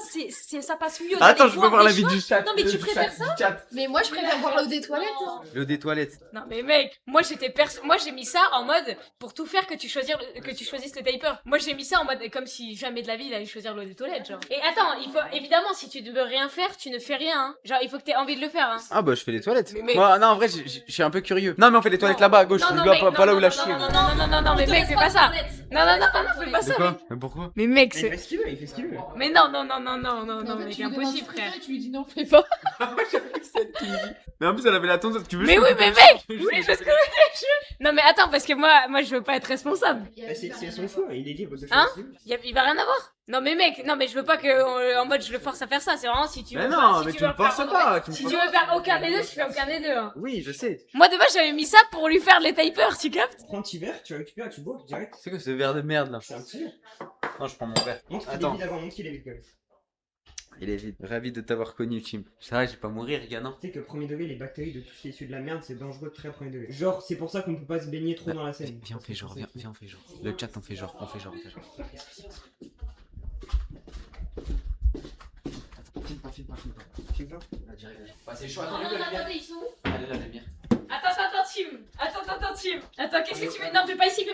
ça passe mieux. Attends, d'aller je veux voir la des vie choses. du chat. Non mais tu préfères ça? Mais moi, je préfère voir l'eau des toilettes. Hein. L'eau des toilettes. Non mais mec, moi j'ai mis ça en mode pour tout faire que tu choisisses le taper. Moi j'ai mis ça en mode comme si jamais de la vie il allait choisir l'eau des toilettes genre. Et attends, il faut évidemment si tu ne veux rien faire, tu ne fais rien hein. Genre il faut que t'aies envie de le faire hein. Ah bah je fais les toilettes. Mais- Moi, non, en vrai, je suis un peu curieux. Non, mais on fait les toilettes là-bas à gauche. Non, Je mec, vois pas là où la non, chier. non, mais mec, fais pas ça. Non, fais pas De ça. quoi? Mais pourquoi? Mais mec, Il fait ce qu'il veut, il fait ce qu'il veut. Mais non, mec, impossible, frère. Tu lui dis non, fais pas. Mais en plus, elle avait la tondeuse. Tu veux Mais je- oui, mais mec, oui, je sais. Non, mais attends, parce que moi, je veux pas être responsable. Bah, c'est son choix, il est libre de Hein choisir. Il va rien avoir. Non, mais mec, je veux pas que en mode je le force à faire ça. C'est vraiment si tu veux. Mais faire- non, si mais tu tu veux me forces faire- pas. Si tu veux faire aucun des deux, tu fais aucun des deux. Hein. Oui, je sais. Moi, de base, j'avais mis ça pour lui faire les tapers, tu captes? Prends un petit verre, tu récupères, tu bois direct. C'est quoi ce verre de merde là? C'est un petit verre. Non, je prends mon verre. Montre qu'il est Attends. vide avant, montre qu'il est vide quand même. Il est vide. Ravi de t'avoir connu, Tim. Ça va, je vais pas mourir, gars, non? Tu sais que premier degré, les bactéries de tout ce qui est issu de la merde, c'est dangereux très premier degré. Genre, c'est pour ça qu'on peut pas se baigner trop dans la Seine. Viens, on fait genre, viens, on fait genre. Le chat, on fait genre. Filme pas. Filme pas. Bah, c'est chaud. Non, attendez, ils sont où? Allez, là, la lumière. Attends, Tim. Attends, qu'est-ce que tu fais? Non, fais pas ici. Non,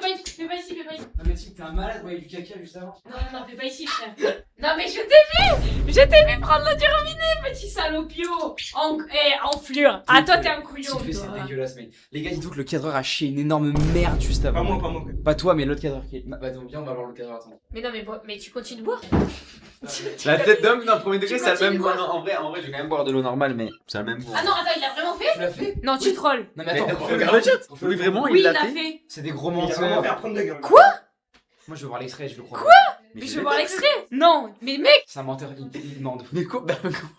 mais Tim, t'es un malade, ouais, du caca juste avant. Non, fais pas ici, frère. Non, mais je t'ai vu prendre l'eau du robinet, petit salopio. Enflure. Ah, toi, t'es un couillon, C'est toi. dégueulasse, mec. Les gars, dites-vous que le cadreur a chié une énorme merde juste avant. Pas moi. Pas toi, mais l'autre cadreur qui est. Bah, donc, viens, on va voir le cadreur, attends. Mais non, mais tu continues de boire. La tête d'homme, non, premier degré, Tu c'est le même continues goût. Non, en vrai, je vais quand même boire de l'eau normale, mais c'est le même goût. Ah non, attends, il l'a vraiment fait? Tu l'as fait? Non, tu trolls. Non, mais attends, Mais regarde le chat. Oui, vraiment, Oui, il il l'a l'a fait. fait. c'est des gros Il a vraiment menteurs. fait apprendre de gueule. Moi, je veux voir l'extrait, je le crois. Mais je veux voir l'extrait. Non, mais mec. C'est un menteur, il ment. Mais quoi?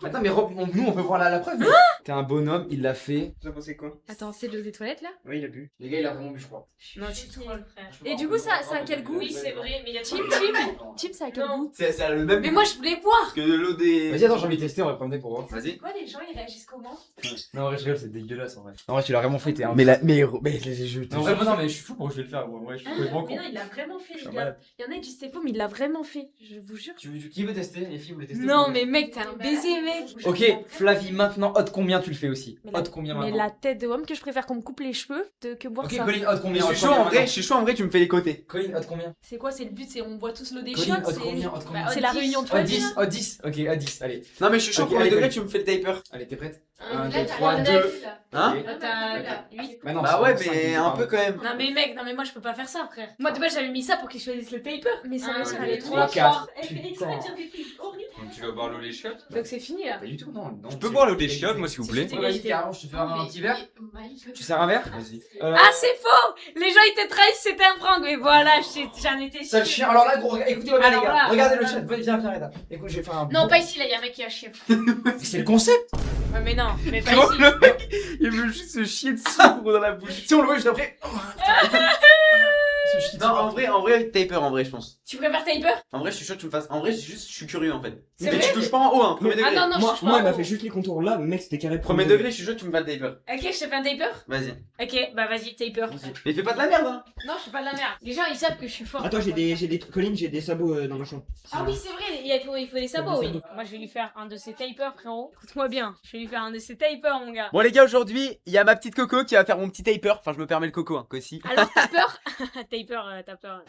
Attends, mais nous, on veut voir la preuve. T'es un bonhomme, il l'a fait. Tu as pensé quoi? Attends, c'est de l'eau des toilettes là? Oui, il a bu. Les gars, il a vraiment bu, je crois. Non, tu trolls, frère. Et du coup, ça a quel goût? Oui, c'est vrai, mais il y a Tim, ça a quel Non. goût? C'est le même Mais moi, je voulais boire. que de l'eau des. Vas-y, attends, j'ai envie de tester, on va prendre pour voir. Vas-y. Quoi, les gens, ils réagissent comment? Non, en vrai, je rigole, c'est dégueulasse en vrai. En vrai, tu l'as vraiment fait, t'es un. Mais je Non, vraiment, non, mais je suis fou, pourquoi je vais le faire. Ouais, je suis complètement Mais con. non, il l'a vraiment fait, Je suis les un gars. malade. Il y en a qui disent c'est faux, mais il l'a vraiment vraiment fait, je vous jure. Qui veut tester? Les filles voulaient tester? Non mais mec, t'es un baiser mec. Ok, Flavie, maintenant, hot combien tu le fais aussi? Hot combien Mais maintenant? la tête de homme que je préfère qu'on me coupe les cheveux que boire Ok, ça. Colline, hot combien? Je suis chaud en vrai, tu me fais les côtés. Colline, hot combien? C'est quoi, c'est le but, c'est on boit tous l'eau des Colline, shots. hot combien? Hot combien? C'est la réunion de Hot famille. 10, hot 10. Ok, hot 10, allez. Non mais je suis chaud, Ok, premier allez, degré, Colline. tu me fais le taper. Allez, t'es prête? Là, 1, 2, t'as 3, un 2. neuf, là. Hein? Là, t'as 8. Bah non, Bah ouais, c'est mais 5, un peu quand même. Non mais mec, non mais moi je peux pas faire ça frère. Moi de base j'avais mis ça pour qu'ils choisissent le taper. Mais ça ok. elle est trop 3, 4. Elle fait exprès de dire des trucs horribles. Donc tu vas boire l'eau les chiottes? Donc c'est fini là. Pas du tout, non. Je peux boire l'eau des chiottes, moi s'il vous plaît. C'est Vas-y, égalité. carrément, je te fais un petit verre. Tu sers un verre? Vas-y. Ah c'est faux. Les gens ils te trahissent, c'était un prank. Mais voilà, j'en étais Ça le sûre. chien. Alors là, gros, écoutez-moi bien, les Alors gars. là, Regardez le chat. Viens, Reda. Écoute, je vais faire un. Non pas ici là, y'a un mec qui a chier. C'est le concept. Ouais mais non, mais pas Gros, ici. le mec, il veut juste se chier dessus gros dans la bouche. Si on le voit juste après. Non, en vrai, taper en vrai, je pense. Tu préfères taper? En vrai, je suis chaud que tu me fasses. En vrai, je suis curieux en fait. C'est Mais vrai tu touches pas en haut, hein, premier Ah degré. non non, Moi, je touche moi pas il m'a en fait haut. juste les contours là, mec, c'était carré Premier degré, je suis chaud que tu me fasses le taper. Ok, je te fais un taper. Vas-y. Ok, bah vas-y, taper. Mais fais pas de la merde, hein. Non, je fais pas de la merde. Les gens ils savent que je suis fort. Attends, Colline, j'ai des sabots dans ma chambre. Ah oui, c'est vrai, il faut des sabots, oui. Moi, je vais lui faire un de ces tapers, frérot. Écoute-moi bien, je vais lui faire un de ces tapers, mon gars. Bon les gars, aujourd'hui, il y a ma petite Coco qui va faire mon petit taper. Enfin, je me permets le Coco, hein, Cossi. Alors, t'as peur? T'as peur.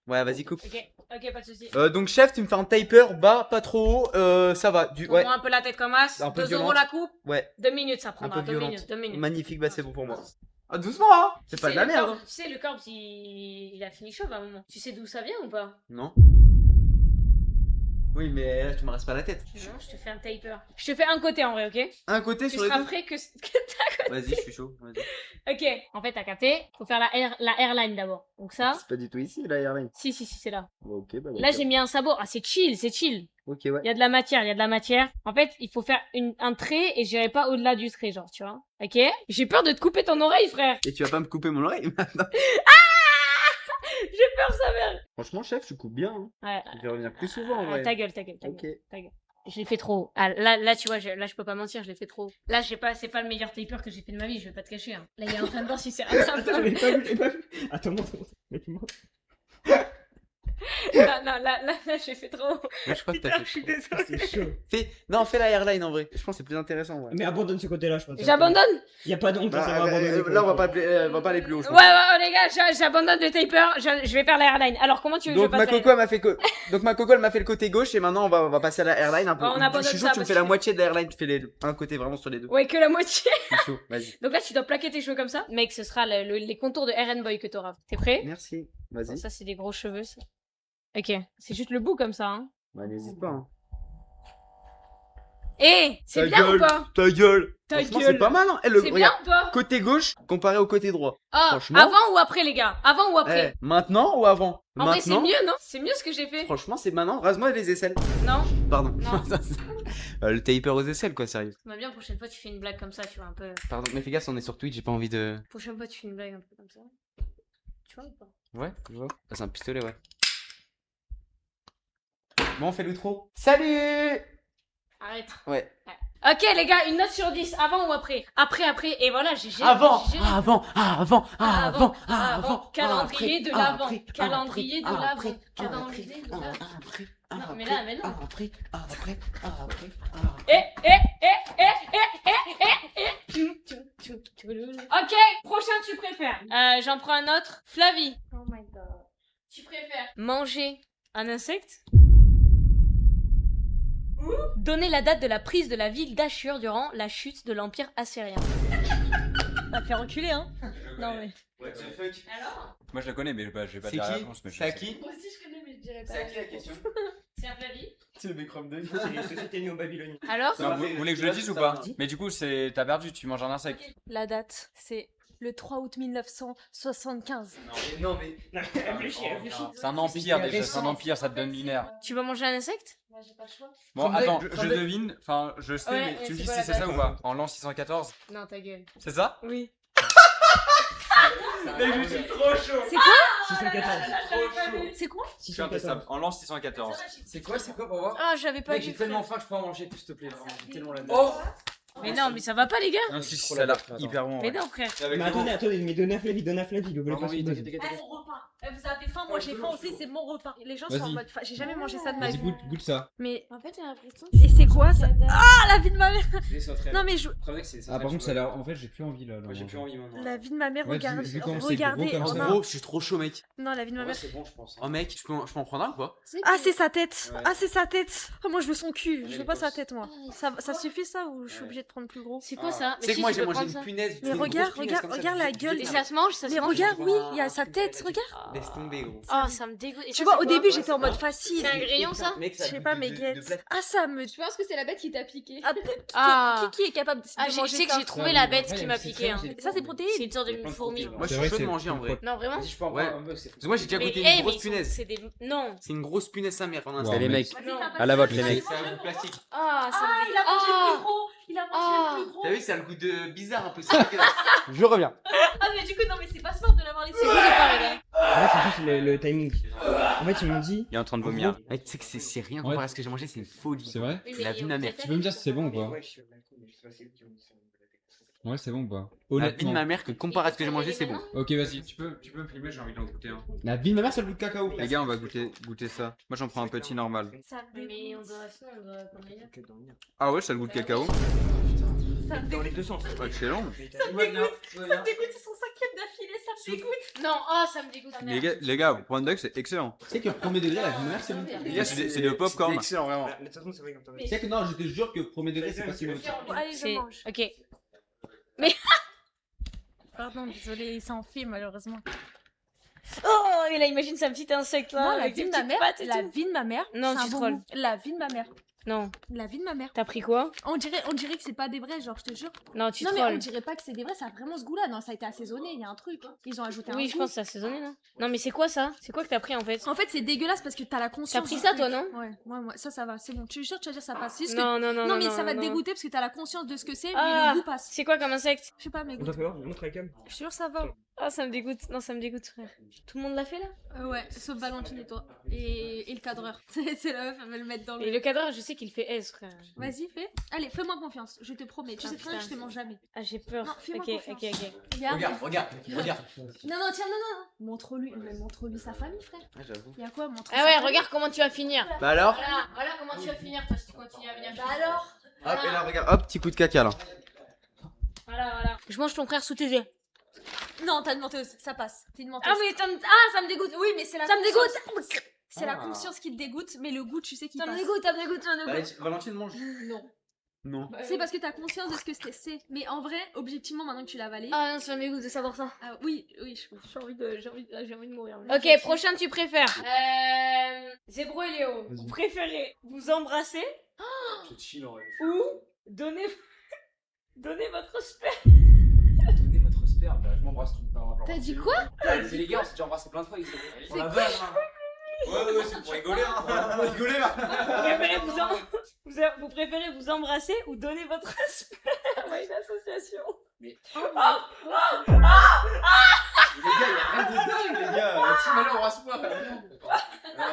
Ouais, vas-y, coupe. Ok, pas de soucis. Donc chef, tu me fais un taper bas, pas trop haut. Ça va. Ouais. Prends-moi un peu la tête comme as. Un peu 2 euros violente. la coupe. Ouais. 2 minutes, ça Un prendra. peu 2 violente. minutes. Magnifique, bah c'est bon pour moi. Ah, doucement, hein. C'est pas de la merde. Tu sais, le corps, il a fini chauve à un moment. Tu sais d'où ça vient ou pas? Non. Oui, mais là, tu me restes pas la tête. Non, je te fais un taper. Je te fais un côté en vrai, ok? Un côté Tu sur les seras deux. prêt que t'as côté. Vas-y, je suis chaud. Vas-y. Ok, en fait, t'as capté. Faut faire la airline d'abord. Donc ça. C'est pas du tout ici, la airline. Si, c'est là. Ok, bah. Là, j'ai mis un sabot. Ah, c'est chill, c'est chill. Ok, ouais. Il y a de la matière. En fait, il faut faire un trait et j'irai pas au-delà du trait, genre, tu vois. Ok? J'ai peur de te couper ton oreille, frère. Et tu vas pas me couper mon oreille maintenant. J'ai peur, sa mère. Franchement, chef, tu coupes bien. Hein. Ouais. Je vais revenir plus souvent en vrai. Ta gueule. Ok. Je l'ai fait trop haut. Ah, là, tu vois, là, je peux pas mentir, je l'ai fait trop haut. Là, c'est pas le meilleur taper que j'ai fait de ma vie, je vais pas te cacher. Hein. Là, il est en train de voir si c'est Attends, je l'ai pas vu. Attends, montre. Non, là, j'ai fait trop haut. Moi, je crois que t'as fait. Je suis désolée. C'est chaud. Fais la airline en vrai. Je pense que c'est plus intéressant. Ouais. Mais abandonne ce côté-là, je pense. J'abandonne? Y a pas d'onde, ça va Bah, abandonner. là, on va pas aller plus haut. Je pense. Ouais, les gars, j'abandonne le taper, je vais faire la airline. Alors, comment tu veux que Donc je ma fasse la coco elle m'a fait donc ma coco elle m'a fait le côté gauche et maintenant on va passer à la airline un peu. Bon, on abandonne je suis chaud ça, tu me parce fais la que- moitié de la airline, tu fais un côté vraiment sur les deux. Ouais, que la moitié. Je suis chaud, vas-y. Donc là, tu dois plaquer tes cheveux comme ça. Mec, ce sera les contours de RN Boy que t'auras. T'es prêt? Merci. Vas-y. Ça, c'est des gros cheveux, ça. Ok, c'est juste le bout comme ça, hein. Bah n'hésite pas. Hein. Eh, c'est Ta bien gueule, ou pas? Ta gueule. Ta Franchement, gueule. c'est pas mal hein. Eh, C'est bien regarde, ou pas? côté gauche comparé au côté droit. Ah, Franchement. avant ou après, les gars? Avant ou après? Eh, maintenant ou avant? En vrai, c'est Maintenant. mieux, non? C'est mieux ce que j'ai fait. Franchement, c'est maintenant. Rase-moi les aisselles. Non? Pardon. Non. Le taper aux aisselles quoi, sérieux. Ça va bien, prochaine fois, tu fais une blague comme ça, tu vois, un peu. Pardon, mais fais gaffe, on est sur Twitch, j'ai pas envie de. Prochaine fois, tu fais une blague un peu comme ça. Tu vois ou pas? Ouais, je vois. Ah, c'est un pistolet, ouais. Bon, on fait l'outro. Salut! Arrête. Ouais. Ok, les gars, une note sur 10, avant ou après? Après, et voilà, j'ai. Avant, j'ai- avant. Calendrier de l'avant. après, Calendrier de après, l'avant. après, Calendrier de l'avant. Après, Non, mais là, mais non. Après. Ok, prochain tu préfères. J'en prends un autre. Flavie. Oh my god. Tu préfères manger un insecte ou donner la date de la prise de la ville d'Ashur durant la chute de l'Empire assyrien. Va te faire enculer, hein. Non, mais. Alors? Moi je la connais, mais je vais pas C'est dire la qui? réponse. Mais je C'est à sais. qui? Moi aussi je connais, mais je dirais pas. C'est à qui la question? C'est à Flavie. C'est le Becrom de C'est les sociétés néo-babyloniennes. Alors? Non, vous voulez que je le dise ou pas? Mais du coup, t'as perdu, tu manges un insecte. La date, c'est le 3 août 1975. Non, mais. Réfléchis. C'est un empire déjà, c'est un empire, ça te donne lunaire. Tu vas manger un insecte? Moi, j'ai pas le choix. Bon, Faudrait- attends, je faudrait- devine, enfin, je sais, Ouais, mais ouais, tu me c'est dis quoi si la c'est ça date ou pas? En l'an 614? Non, ta gueule. C'est ça? Oui. Mais je suis trop chaud! C'est quoi? 614. C'est quoi? Je suis impeccable. En l'an 614. C'est quoi pour voir? Ah, j'avais pas Mec, vu. j'ai tellement faim que je peux en manger tout, s'il te plaît. Vraiment, j'ai tellement la dalle. Oh! Mais non, mais ça va pas, les gars. Non, ça a l'air hyper bon. Mais non, frère. Mais attendez, mais donne à Flavie, il ouvre Vraiment, pas oui, son buzz. t'inquiète. Mon repas. Vous avez faim, moi j'ai faim aussi, c'est mon repas. Les gens sont en mode, j'ai jamais mangé ça de ma vie. Vas-y, goûte ça. Mais En fait, j'ai l'impression. et c'est quoi ça? Ah, la vie de ma mère. Non, mais je. Ah, par contre, ça a l'air. En fait, j'ai plus envie là. J'ai plus envie maintenant. La vie de ma mère, Ouais, regarde. vu comment c'est Regardez. gros comme Oh, ça. non. Gros, je suis trop chaud, mec. Non, la vie de ma Ouais, mère. c'est bon, je pense. Oh, mec, je peux en prendre un ou pas? Ah, c'est sa tête. Ouais. Ah, c'est sa tête. Oh, moi je veux son cul. Je Allez, veux pas les sa gosses. tête, moi. Ça suffit ça ou je suis obligée de prendre plus gros? C'est quoi ça? Tu sais que moi j'ai mangé une punaise. Mais regarde la gueule. Et ça se mange, ça se Mais mange. regarde, oui, il y a sa tête, regarde. Laisse tomber, gros. Oh, ça me dégoûte. Et Tu ça, vois, c'est au quoi début j'étais en mode facile. C'est un grillon, ça? Je sais pas, mais guette. Ah, ça me. Je pense que c'est la bête qui t'a piqué. Ah, Ah. qui est capable de Ah, je manger sais que ça? j'ai trouvé la bête qui m'a c'est piqué. Hein. Ça, c'est protéines. C'est une sorte de fourmi. Moi je C'est suis vrai, chaud de c'est- manger en vrai. Non, vraiment? Vas-y, je peux en prendre un peu, c'est Parce que moi j'ai déjà Mais, goûté hey, une grosse mais punaise. c'est des. Non. C'est une grosse punaise sa mère pendant un Wow, instant. les mecs. Non. À la vôtre, les mecs. C'est un goût plastique. Ah, ça Ah, me il a mangé le Ah. plus gros. Il a mangé Ah. le plus gros. T'as vu, c'est un goût de bizarre un peu. C'est dégueulasse. Je reviens. Ah, mais du coup, non, mais c'est pas smart de l'avoir laissé. C'est quoi les pareils? En fait, c'est juste le timing. En fait, ils m'ont dit. Il est en train de vomir. Mec, tu sais que c'est rien comparé à ce que j'ai mangé, c'est une folie. C'est vrai? La vie de ma mère. Tu peux me dire si c'est bon ou pas? Ouais, je suis d'accord, mais je sais pas si c'est eux qui ont dit ça. Ouais, c'est bon ou pas? La vie de Honnêtement. ma mère, que comparé à ce que j'ai mangé, c'est bon. Ok, vas-y, tu peux me filmer, j'ai envie d'en goûter un. La vie de ma mère, c'est le goût de cacao. Les gars, on va goûter ça. Moi, j'en prends un petit normal. Ça me dégoûte. Mais on doit. Sinon, on doit. Comment dire? Ah ouais, ça a le goût de cacao. Ça me Dans les dégoûte. deux sens. Excellent. Ça me dégoûte. Ça me dégoûte. C'est son cinquième d'affilée. Ça me dégoûte. Non, oh, ça me dégoûte. Les gars, pour un deck, c'est excellent. Tu sais que premier degré, la vie de ma mère, c'est bon. Les gars, c'est de popcorn. C'est excellent, vraiment. De toute façon, c'est vrai comme toi. Tu sais que non, je te jure que premier degré, c'est pas si bon. Bon, allez, je C'est. mange. Ok. Pardon, désolé, c'est en film malheureusement. Oh, et là, imagine, c'est un petit insecte là. Non, la avec vie des de ma petites mère. pattes et La tout. vie de ma mère. Non, c'est tu un bon trolles. goût. La vie de ma mère. Non. La vie de ma mère. T'as pris quoi? On dirait que c'est pas des vrais, genre, je te jure. Non, tu Non, mais on trolles. dirait pas que c'est des vrais, ça a vraiment ce goût-là. Non, ça a été assaisonné, il y a un truc. Ils ont ajouté un Oui, je goût. pense que c'est assaisonné, non? Non, mais c'est quoi ça? C'est quoi que t'as pris en fait? En fait, c'est dégueulasse parce que t'as la conscience. T'as pris du ça, truc. toi, non? Ouais, moi, ça va, c'est bon. Tu es sûr, tu vas dire ça passe. C'est juste que- Non, non, non. Non, mais ça va te dégoûter parce que t'as la conscience de ce que c'est, Ah. mais le goût passe. C'est quoi comme insecte? Je sais pas, mais On goûte. doit faire voir, montre la cam. Je te jure, ça va. Ah, ça me dégoûte. Non, ça me dégoûte, frère. Tout le monde l'a fait là? Ouais, sauf Valentine et toi. Et le cadreur. C'est la meuf, elle va le mettre dans Et le. le cadreur, je sais qu'il fait S, frère. Vas-y, fais. Allez, fais-moi confiance, je te promets. Tu Ah, sais très bien que je te putain. mange jamais. Ah, j'ai peur. Non, fais-moi Ok, confiance. ok, ok. Regarde. Regarde. Non, non, tiens, non. Montre-lui sa famille, frère. Ah, j'avoue. Y'a quoi, montre Ah ouais, regarde comment tu vas finir. Bah alors? Voilà comment tu vas finir, toi, si tu continues à venir. Bah alors. Hop, et là, regarde. Hop, petit coup de caca là. Voilà. Je mange ton frère sous tes yeux. Non, t'as une menteuse, ça passe. T'es une menteuse. Ah oui, ça me dégoûte. Oui, mais c'est la Ça me conscience. dégoûte. C'est la Ah. conscience qui te dégoûte, mais le goût, tu sais qu'il Ça me passe. dégoûte, ça me dégoûte, ça me dégoûte. Allez, Valentine mange. Non. Non. C'est parce que t'as conscience de ce que c'est. Mais en vrai, objectivement, maintenant que tu l'as avalé. Ah non, ça me dégoûte de savoir ça. Ah, oui, J'ai envie de mourir. Ok, prochain, tu préfères. Zébro et Léo, vous préférez vous embrasser C'est chill en vrai. ou donner votre sperme? Donnez votre sperme, bah, je m'embrasse tout le temps. T'as dit quoi? C'est les gars, on s'est déjà embrassé plein de fois. On la vanne, hein. Ouais, c'est pour rigoler, hein. Pour rigoler là. Vous préférez vous embrasser ou donner votre sperme à une association? Mais. Les gars, y'a rien de dingue, les gars. Si malheur, embrasse-moi.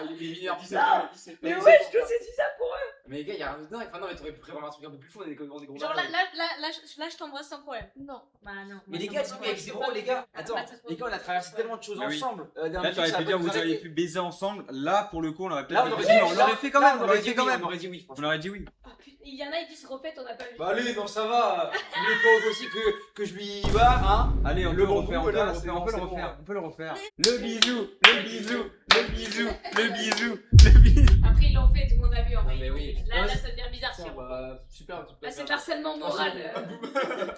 Il est mineur, 17 ans. Mais ouais, je te sais dit ça pour eux. Mais les gars, y'a rien de dingue. Enfin, non, mais t'aurais pu prévoir un truc un peu plus fou. On est des gros. Genre là, je t'embrasse sans problème. Non. Bah non. Mais les gars, avec Zébro, les gars, attends, les gars, on a traversé tellement de choses Ah oui. ensemble. Là, t'aurais pu dire, vous auriez pu baiser ensemble. Là, pour le coup, on aurait Là, peut-être on aurait dit, dit, on l'aurait fait quand même. On l'aurait fait quand On même. aurait dit oui, On franchement. aurait dit oui. Oh, putain, il y en a qui se répètent, on n'a pas vu. Bah allez, non, ça va. Il est pas aussi que je lui va, hein. Allez, on Le peut le bon refaire. goût, On peut là, le c'est refaire. bon, On peut le c'est bon. refaire. On peut le refaire. Le bisou, le bisou, le bisou, le bisou, le bisou. Après, ils l'ont fait, tout le monde a vu en vrai. Mais oui. Là, ça devient bizarre. Tiens, bah, super. tu peux Là, c'est faire- harcèlement moral.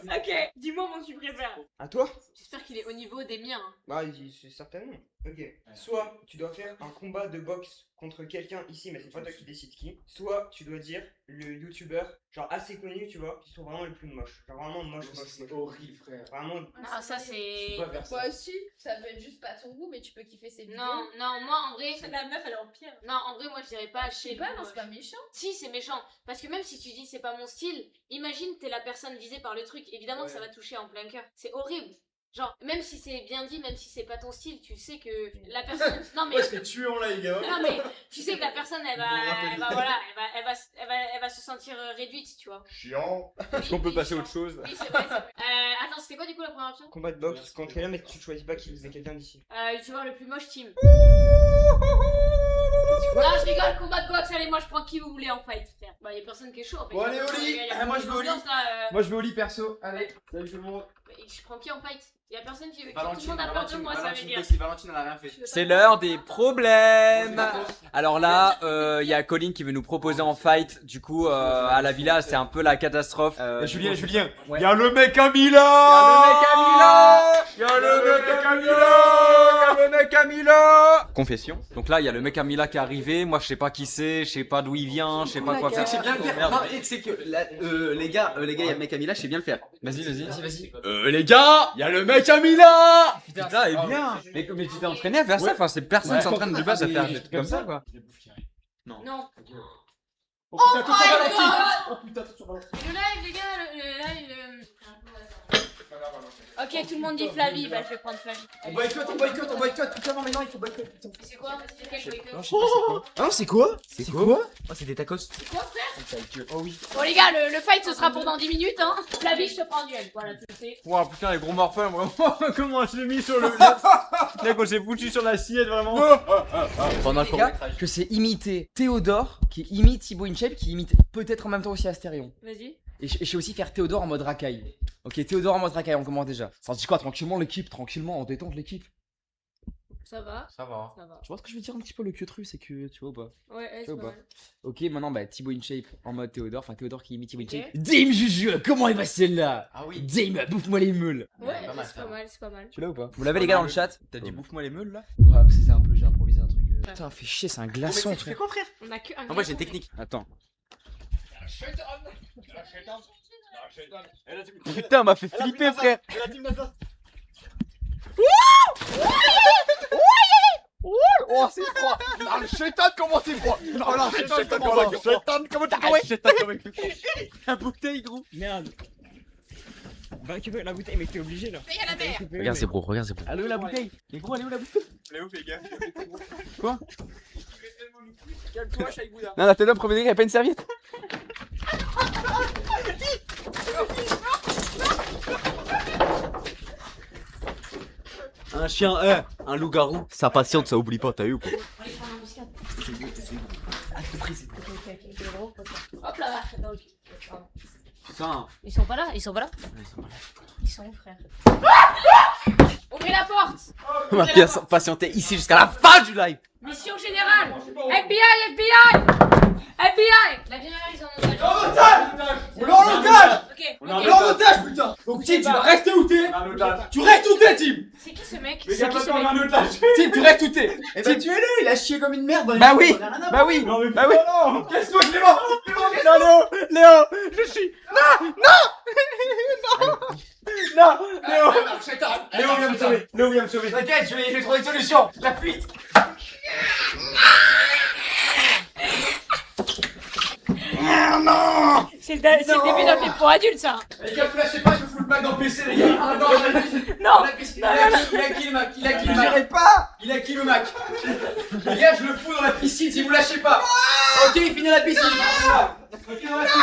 Ok, dis-moi mon tu préfères. À toi? J'espère qu'il est au niveau des miens. hein. Bah, c'est certainement. Ok. Soit tu dois faire un combat de boxe contre quelqu'un ici, mais c'est pas toi qui décides qui. Soit tu dois dire le youtubeur, genre assez connu, tu vois, qui sont vraiment le plus moche. Genre vraiment moche. C'est horrible, frère. Vraiment. Ah, ça, c'est. Tu peux pas faire ça. Moi aussi, ça peut être juste pas ton goût, mais tu peux kiffer ses vidéos. Non, moi en vrai. La meuf, elle est en pire. Non, en vrai, moi je dirais pas Je chez sais pas, le non, moche. c'est pas méchant. Si, c'est méchant. Parce que même si tu dis c'est pas mon style, imagine t'es la personne visée par le truc. Évidemment que ça va toucher en plein cœur. C'est horrible. Genre, même si c'est bien dit, même si c'est pas ton style, tu sais que la personne. Non mais. Ouais, c'est tuant là, les gars. Non mais tu sais que la personne elle va se sentir réduite, tu vois. Chiant. Est-ce qu'on peut passer à autre chose? Oui, c'est vrai. Attends, c'était quoi du coup la première première option? Combat de boxe contre quelqu'un, mais tu choisis pas qu'il faisait quelqu'un d'ici. Youtubeur le plus moche, team. Non, je rigole, combat de boxe, allez, moi je prends qui vous voulez en fight. Bah, y'a personne qui est chaud en fait. Bon, allez, au lit. Moi je vais au lit. Moi je vais au lit perso. Allez, salut tout le monde. Je prends qui en fight? Y'a personne qui veut. Tout le monde a peur de moi, ça veut dire. Valentine elle a rien fait. C'est l'heure des problèmes. Alors là, il y a Colin qui veut nous proposer en fight. Du coup, à la villa, c'est un peu la catastrophe. Julien, ouais. Y'a le mec à Milan. Y'a le mec à Milan. Confession. Donc là, il y a le mec à Mila qui est arrivé. Moi, je sais pas qui c'est, je sais pas d'où il vient, je sais pas quoi faire. C'est bien le faire. Non, c'est que les gars, il y a le mec à Mila, je sais bien le faire. Vas-y. Les gars, il y a le mec à Mila. Putain, et bien. Mais tu t'es entraîné à faire ça. Enfin, c'est personne s'entraîne de base à faire des trucs comme ça, quoi. Non. Oh putain, tout ça va la fille. Oh putain, tout ça va la fille. Le live, les gars, le live. Ok, tout le monde dit Flavie, bah je vais prendre Flavie. On boycotte. Putain, non, mais non, il faut boycott. C'est quoi? C'est quel boycott? Ah, c'est quoi? Oh, c'est des tacos. C'est quoi, frère? Oh oui. Bon, les gars, le fight ce sera pour dans 10 minutes, hein. Flavie, je te prends en duel. Voilà, tu le sais. Ouah, putain, les gros morphins, moi. Comment on s'est mis sur le. Là, on s'est foutu sur l'assiette, vraiment. Pendant le gars, que c'est imiter Théodore, qui imite Thibaut InShape, qui imite peut-être en même temps aussi Astérion. Vas-y. Et je sais aussi faire Théodore en mode racaille. Ok, Théodore en mode racaille, on commence déjà. Ça se dit quoi, tranquillement l'équipe, tranquillement, on détente l'équipe. Ça va. Tu vois ce que je veux dire un petit peu le queutru, c'est que tu vois ou pas? Ouais, c'est pas mal. Ok, maintenant bah Thibaut InShape en mode Théodore, enfin Théodore qui imite Thibaut InShape. Ok. Dame Juju, comment il va celle-là? Ah oui. Dame, bouffe-moi les meules. Ouais, c'est pas mal. Tu l'as ou pas? Vous l'avez les gars dans le chat? T'as dit bouffe-moi les meules là? Ouais, c'est un peu, j'ai improvisé un truc. Putain, fait chier, c'est un glaçon. Tu fais quoi, frère? On a que un. En vrai, j'ai une technique. Attends. Putain, m'a fait flipper, frère. Oh, c'est froid. Ah, le chétan, comment c'est froid. Oh là, chétan, comment t'as joué? La bouteille, gros. Merde. Va récupérer la bouteille, mais t'es obligé là. Mais y'a la mer. Regarde, c'est gros, Allez où la bouteille? Mais gros, allez où la bouteille? Elle est où, les gars? Quoi? Calme-toi, Chaï Bouddha. Non, la tête d'un premier degré, y'a pas une serviette? Un chien, un loup-garou. Ça patiente, ça oublie pas, t'as eu ou quoi? Allez, prends l'embuscade. Hop là. Putain. Ils sont pas là? Ils sont où, frère? Ouvrez la porte! On va bien patienter ici jusqu'à la fin du live. Mission générale! FBI! La générale, ils sont en otage. On est en otage! Ok. On est en otage, putain! Donc, Tim, tu vas rester où t'es? Tu restes où t'es, Tim? C'est qui ce mec? Mais y'a pas en otage! Tim, tu restes où t'es? Eh ben, tuez-le, il a chié comme une merde. Bah oui! Casse-toi, Clément! Léo, je suis. Non, Léo, viens me sauver. T'inquiète, je vais trouver une solution. La fuite. C'est le début d'un film pour adultes, ça! Les gars, flashez pas, je fous le Mac dans le PC, les gars. Non. Il a qui le Mac? Il a qui le Mac? Les gars, je le fous dans la piscine si vous lâchez pas. Ok, il finit la piscine. Ok, dans la piscine.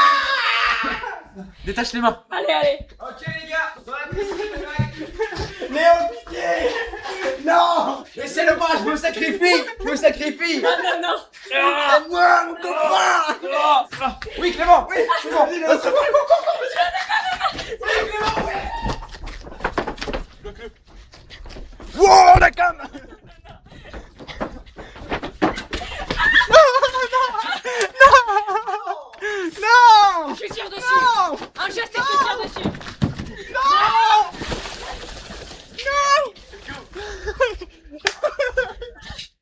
Détache les mains. Allez! Ok, les gars, dans la piscine, le Mac. Léo, pitié. Non. Laissez-le pas, je me sacrifie. Non! Aide-moi, mon copain. Oui, Clément, oui, Clément. Wow, la cam. Non. Je suis tire dessus! Un geste et je tire dessus!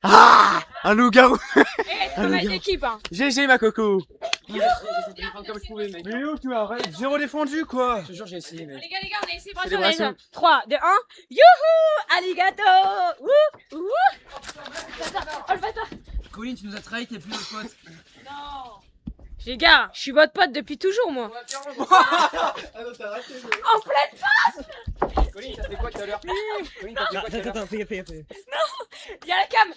Ah, un loup-garou. Travail d'équipe, hein! GG, ma coco. J'ai comme je pouvais, mec. Mais où tu arrêtes? Zéro défendu, quoi. Je te jure, j'ai essayé, mec. Les gars, on a essayé de Célébration. 3, 2, 1. Youhou! Alligato! Wouh! Oh le bâtard! Colin, tu nous as trahi, t'es plus notre pote. Non! Les gars, je suis votre pote depuis toujours, moi! Ah non, t'as raté. En pleine face! Colin, t'as fait quoi tout à l'heure? Attends, fais gaffe. Non! Y'a la cam!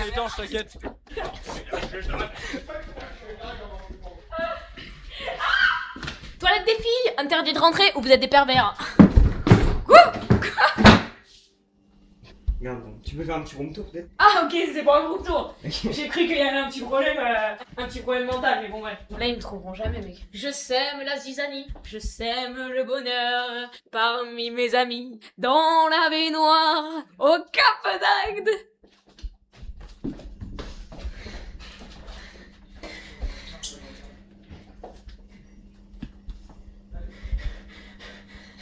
Étanche, t'inquiète. Toilette des filles! Interdit de rentrer ou vous êtes des pervers! Merde, tu peux faire un petit room tour peut-être? Ah ok, c'est pas un groupe tour. J'ai cru qu'il y avait un petit problème mental, mais bon ouais. Là ils me trouveront jamais mec. Je sème la zizanie, je sème le bonheur parmi mes amis, dans la baignoire, au Cap d'Agde.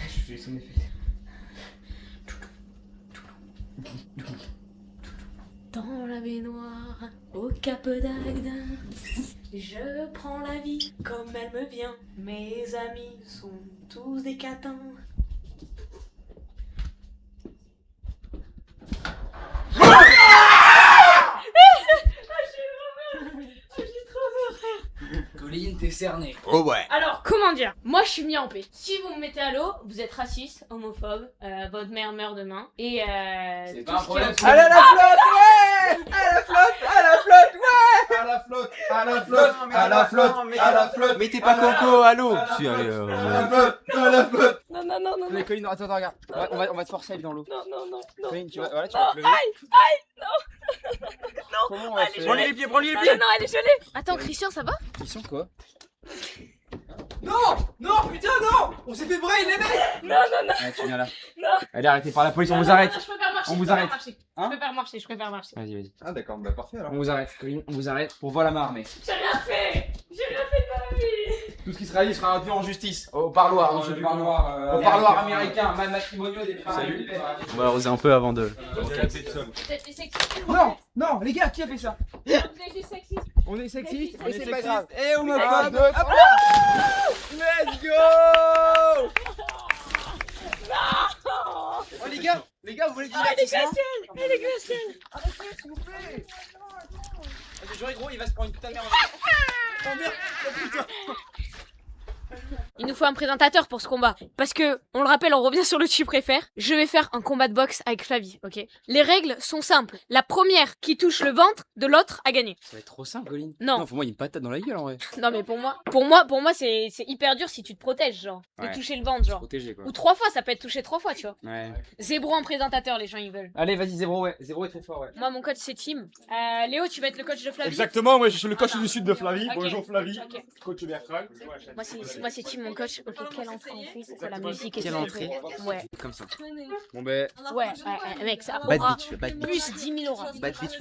Je fais son effet. Dans la baignoire, au Cap d'Agde, je prends la vie comme elle me vient. Mes amis sont tous des catins. Colline, t'es cerné. Oh ouais. Alors, comment dire? Moi, je suis mis en paix. Si vous me mettez à l'eau, vous êtes raciste, homophobe, votre mère meurt demain, et C'est tout pas un ce qui problème. est- À la flotte, ouais. À la flotte, ouais. À la flotte, à la flotte, à la flotte, à la flotte. Mais t'es pas coco, à l'eau. Si, allez, À la flotte, à la flotte. Non, non, non, non, non, Mais Colline, attends, regarde. On va te forcer à aller dans l'eau. non, non, non, non. Colline, tu vas te lever. Comment on va faire? Prends-lui les pieds, prends-lui les Non, pieds. non, non, elle est gelée. Attends, Christian, ça va? Question quoi? Non, non, putain, non. On s'est fait brailler les mecs. Non, non, non. Ouais, tu viens là. Non. Allez, arrêtez par la police, on Non, vous non, arrête. non, je préfère marcher, On vous je préfère arrête. marcher. Hein? Je préfère marcher. Vas-y, vas-y. Ah d'accord, bah parfait alors. On vous arrête, Colline, on vous arrête pour vol à main armée. J'ai rien fait de ma vie. Tout ce qui sera dit sera rendu en justice. Au parloir, monsieur le parloir. Au parloir américain, matrimoniaux des Salut. On va arroser un peu avant de. Peut-être les sexistes. Non, non, les gars, qui a fait ça? Vous êtes des sexistes. On est sexiste On est et c'est pas sexiste grave. et homophobe. Un, deux, Hop trois. Let's go. Oh les gars, vous voulez du Ah, les divertissement? glaciers. Les glaciers. Arrêtez, s'il vous plaît. Vas-y, genre, gros, il va se prendre une putain de merde. Oh merde, oh putain. Il nous faut un présentateur pour ce combat. Parce que, on le rappelle, on revient sur le tu préfères. Je vais faire un combat de boxe avec Flavie, ok? Les règles sont simples. La première qui touche le ventre de l'autre a gagné. Ça va être trop simple, Colline. Non. pour moi, il y a une patate dans la gueule en vrai. Non mais pour moi c'est hyper dur si tu te protèges, genre. De Ouais. toucher le ventre, genre. Protégé quoi. Ou 3 fois, ça peut être touché 3 fois, tu vois. Ouais. Zébro en présentateur, les gens ils veulent. Allez, vas-y, Zébro, ouais. Zébro est très fort, ouais. Moi, mon coach c'est Tim. Léo, tu vas être le coach de Flavie. Exactement, moi je suis le coach du sud de Flavie. Ok. Bonjour Flavie. Ok. Coach Bertrand. Moi c'est Tim, mon coach. Ok, quelle entrée on fait? C'est quoi la musique et Quelle tout. entrée? Ouais. Comme ça. Bon ben, Ouais, mec, ça Bad aura bitch, bad bitch. plus 10 000 euros. Bad bitch.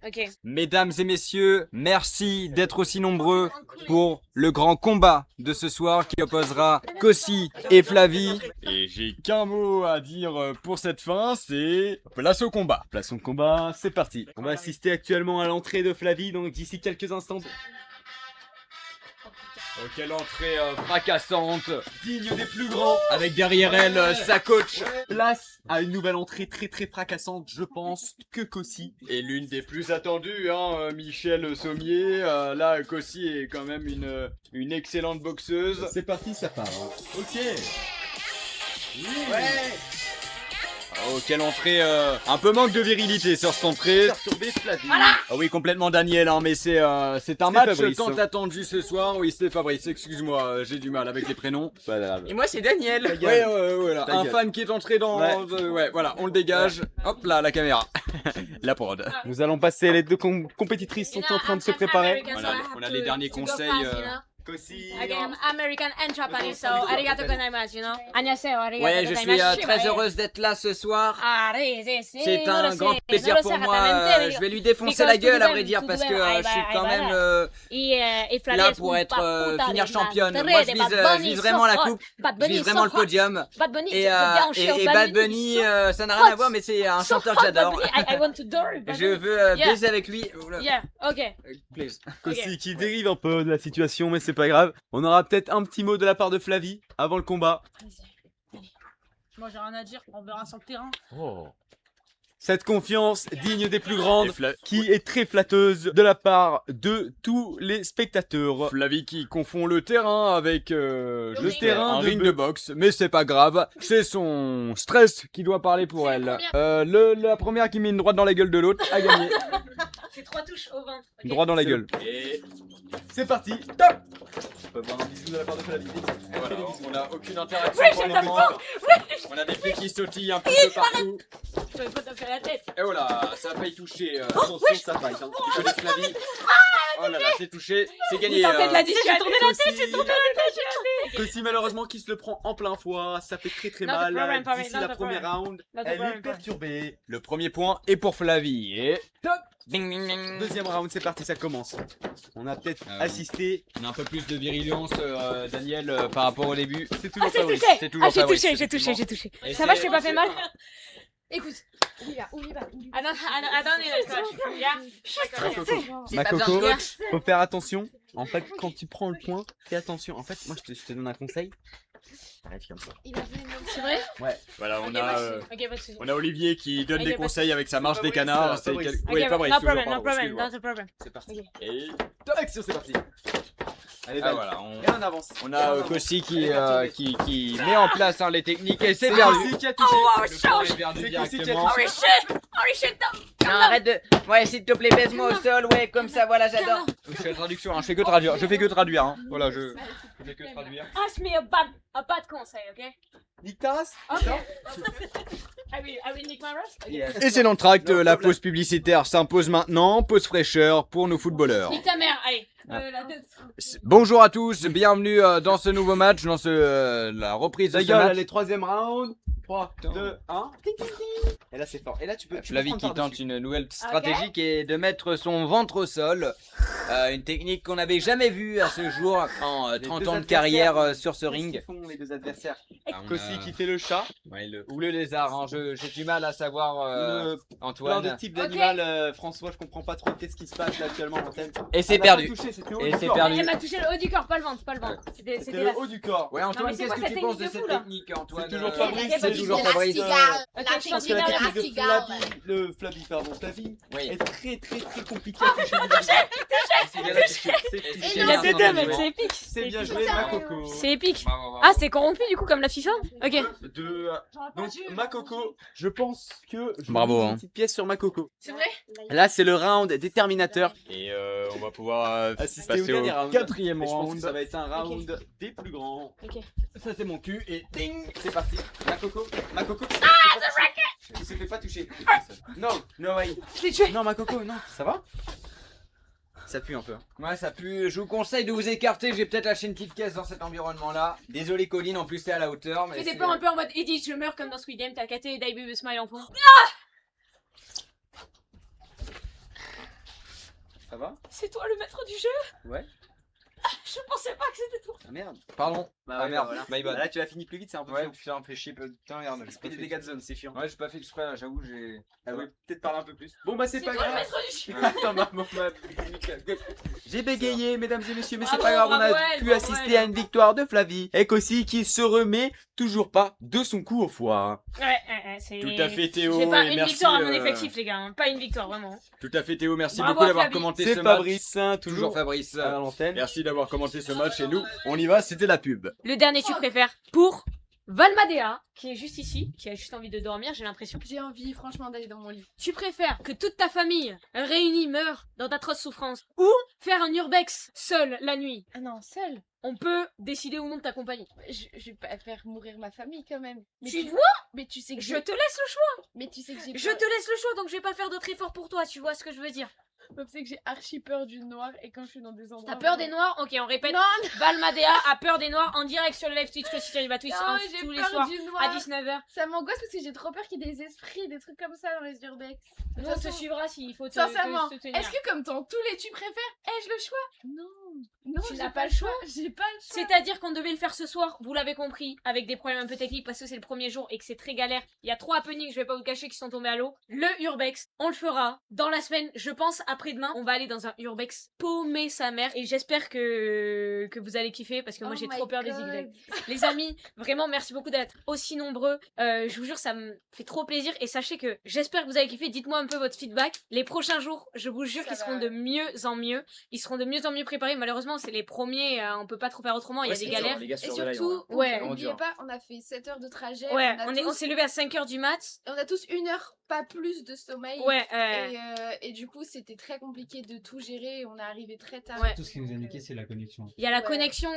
Ok. Mesdames et messieurs, merci d'être aussi nombreux pour le grand combat de ce soir qui opposera Kossi et Flavie. Et j'ai qu'un mot à dire pour cette fin, c'est place au combat. Place au combat, c'est parti. On va assister actuellement à l'entrée de Flavie, donc d'ici quelques instants. Oh, quelle entrée fracassante, digne des plus grands, avec derrière elle sa coach. Place à une nouvelle entrée très fracassante, je pense, que Kossi. Et l'une des plus attendues, Michel Sommier. Là, Kossi est quand même une excellente boxeuse. C'est parti, ça part. Ok. Ouais. Oh, quelle entrée, un peu manque de virilité sur cette entrée. Ah oui, complètement Daniel, mais c'est un match Fabrice. tant attendu ce soir. Oui, c'est Fabrice, excuse-moi, j'ai du mal avec les prénoms. Pas grave. Et moi c'est Daniel. Ouais, voilà, Ta un gueule. fan qui est entré dans... Ouais, voilà, on le dégage. Hop là, la caméra. La prod. Nous allons passer, les deux compétitrices sont en train de se préparer. Voilà, on a les derniers conseils. Kossi. American and Japanese, so arigato gozaimasu, you know. Annyeonghaseyo, arigato Ouais, je suis gozaimasu. très heureuse d'être là ce soir. C'est non un lo grand sé, plaisir non lo pour sé moi. esattamente, Je vais lui défoncer because la gueule à tu vrai dire dois- parce tu que dois- je suis ahí quand va, même Et Flavie là es pour un être puta finir de championne. madre Moi de Bad Bunny, je vise so vraiment la hot. coupe. Bad Je Bunny, vise vraiment le so hot. podium. Bad Bunny, Et, c'est bien chill. et Bad Bunny, ça n'a rien à voir mais c'est un chanteur que j'adore. I want to adore Bad Je Bunny. veux Yeah. baiser avec lui. Oula. Yeah, ok. Please. Kossi qui dérive un peu de la situation, mais c'est pas grave. On aura peut-être un petit mot de la part de Flavie avant le combat. Moi j'ai rien à dire, on verra sur le terrain. Oh. Cette confiance digne des plus grandes, qui est très flatteuse de la part de tous les spectateurs. Flavie qui confond le terrain avec un ring de boxe, mais c'est pas grave, c'est son stress qui doit parler pour elle. La première qui met une droite dans la gueule de l'autre a gagné. C'est 3 touches au ventre. Une droite dans la gueule. Et c'est parti, top. On peut voir un bisou de la part de Flavie. Voilà, on n'a aucune interaction pour le moment. On a des pieds qui sautillent un petit peu partout. Je vais pas taper la tête. Et voilà, ça a failli toucher. Attention, ça fight. Tu connais Flavie. Oh là là, c'est touché, c'est gagné. J'ai tourné la tête, j'ai tourné la tête. Cossi malheureusement qui se le prend en plein foie, ça fait très mal. D'ici la première round, elle est perturbée. Le premier point est pour Flavie. Et top. Deuxième round, c'est parti, ça commence. On a peut-être assisté. On a un peu plus de virulence, Daniel, par rapport au début. C'est toujours Fabrice. C'est toujours Fabrice. J'ai touché. Ça va, je t'ai pas fait mal? Écoute, oublie pas. Ma coco, faut faire attention. En fait, quand tu prends le point, fais attention. En fait, moi je te donne un conseil. Arrête comme ça. C'est vrai? Ouais. Voilà, on a Olivier qui donne des conseils avec sa marche des canards. Oui, Fabrice. No problem. C'est parti. Et top action, c'est parti. Allez, voilà, et on avance. On a Kossi qui met en place les techniques et c'est perdu. Kossi qui a touché. Holy shit, non, arrête de... Ouais, s'il te plaît, baise-moi au sol, ouais, comme ça, voilà, j'adore. Je fais la traduction, je fais que traduire, hein. Voilà, je fais que traduire. Ask me a bad conseil, ok? Nique ta race. Ok. I will nick my race? Et c'est l'entracte, la pause publicitaire s'impose maintenant, pause fraîcheur pour nos footballeurs. Nique ta mère, allez. La tête. Bonjour à tous, bienvenue dans ce nouveau match, dans la reprise de ce match. Les troisième round. 3, 2, 1. Et là c'est fort. Et là tu peux. Flavie qui tente une nouvelle stratégie qui est de mettre son ventre au sol. Une technique qu'on n'avait jamais vue à ce jour en 30 ans de carrière sur ce ring. Font les deux adversaires. Kossi qui fait le chat. Ou le lézard, hein. J'ai du mal à savoir Antoine. Plein de types d'animal, François, je comprends pas trop qu'est-ce qui se passe là actuellement en thème. Et c'est perdu. Elle m'a touché le haut du corps, pas le ventre. C'était le haut du corps. Ouais, Antoine, qu'est-ce que tu penses de cette technique, Antoine? C'est toujours Fabrice. C'est toujours Fabrice. Je pense que la technique de Flavie est très compliquée à toucher. Il a des deux, mec, c'est épique. C'est bien joué, ma coco. C'est épique. Ah, c'est corrompu du coup, comme la FIFA? Ok. Donc, ma coco, je pense que. Bravo. Une petite pièce sur ma coco. C'est vrai? Là, c'est le round déterminateur. Et on va pouvoir assister au dernier round. Quatrième round. Je pense que ça va être un round des plus grands. Ok. Ça, c'est mon cul et ding, c'est parti. Ma coco. Ah, the racket! Tu se fais pas toucher. Non, no way. Je l'ai tué. Non, ma coco, non. Ça va? Ça pue un peu. Ouais, ça pue. Je vous conseille de vous écarter. J'ai peut-être lâché une petite caisse dans cet environnement-là. Désolé, Colline. En plus, t'es à la hauteur. Mais fais des plans un peu en mode Edith, je meurs comme dans Squid Game. T'as caté Baby Smile en fond. Ça va? C'est toi le maître du jeu? Ouais. Je pensais pas que c'était toi. Ah merde. Pardon. Ah merde. Voilà. My bad. Là, tu l'as fini plus vite, c'est un peu Ouais, chiant. putain, un peu chier. Putain, merde. C'est des dégâts de zone, c'est chiant. Ouais, j'ai pas fait exprès là. J'avoue, j'ai. Ah oui, peut-être parler un peu plus. Bon, bah, c'est pas toi le grave. maître du jeu. Attends, maman, j'ai bégayé, mesdames et messieurs, mais c'est Bravo, pas grave, on a bravo elle, pu bravo assister elle. à une victoire de Flavie. Et Kossi qui se remet toujours pas de son coup au foie. Ouais, c'est. Tout à fait, Théo. J'ai pas et une merci, victoire à mon effectif, les gars. Hein. Pas une victoire, vraiment. Tout à fait, Théo. Merci Bravo beaucoup d'avoir Flavie. commenté C'est ce Fabrice, hein, match. toujours Fabrice. à l'antenne. Merci d'avoir commenté ce match et nous, on y va, c'était la pub. Le dernier tu préfères pour Valmadea, qui est juste ici, qui a juste envie de dormir, j'ai l'impression. J'ai envie, franchement, d'aller dans mon lit. Tu préfères que toute ta famille réunie meure dans d'atroces souffrances ou faire un urbex seul la nuit? Ah non, seule. On peut décider ou non de t'accompagner. Je vais pas faire mourir ma famille quand même. Mais Tu vois? Mais tu sais que Je te laisse le choix. Mais tu sais que j'ai Je te laisse le choix, donc je vais pas faire d'autres efforts pour toi, tu vois ce que je veux dire. Tu sais que j'ai archi peur du noir et quand je suis dans des endroits. T'as peur des noirs? Ok, on répète. Non, Valmadea a peur des noirs en direct sur le live Twitch que si tu arrives à Twitch non, tous j'ai les peur soirs du à noir. 19h. Ça m'angoisse parce que j'ai trop peur qu'il y ait des esprits, des trucs comme ça dans les urbex. Nous on te suivra s'il faut te Sincèrement, tenir. est-ce que comme dans tous les tu préfères, ai-je le choix? Non. Non, Tu j'ai n'as pas le choix. J'ai pas le choix. C'est-à-dire qu'on devait le faire ce soir, vous l'avez compris, avec des problèmes un peu techniques parce que c'est le premier jour et que c'est très galère. Il y a 3 happenings, je vais pas vous cacher, qui sont tombés à l'eau. Le urbex, on le fera dans la semaine, je pense après-demain. On va aller dans un urbex paumer sa mère et j'espère que vous allez kiffer parce que moi j'ai trop peur des zigzags. Les amis, vraiment merci beaucoup d'être aussi nombreux. Je vous jure, ça me fait trop plaisir et sachez que j'espère que vous avez kiffé. Dites-moi un peu votre feedback. Les prochains jours, je vous jure qu'ils seront de mieux en mieux. Ils seront de mieux en mieux préparés. Malheureusement, c'est les premiers, on peut pas trop faire autrement, il y a des galères. Et surtout, n'oubliez pas, on a fait 7 heures de trajet. Ouais, on s'est levé à 5h du mat. On a tous 1 heure, pas plus de sommeil. Ouais, et du coup, c'était très compliqué de tout gérer. On est arrivé très tard. Tout ce qui nous a niqué, c'est la connexion. Il y a la connexion.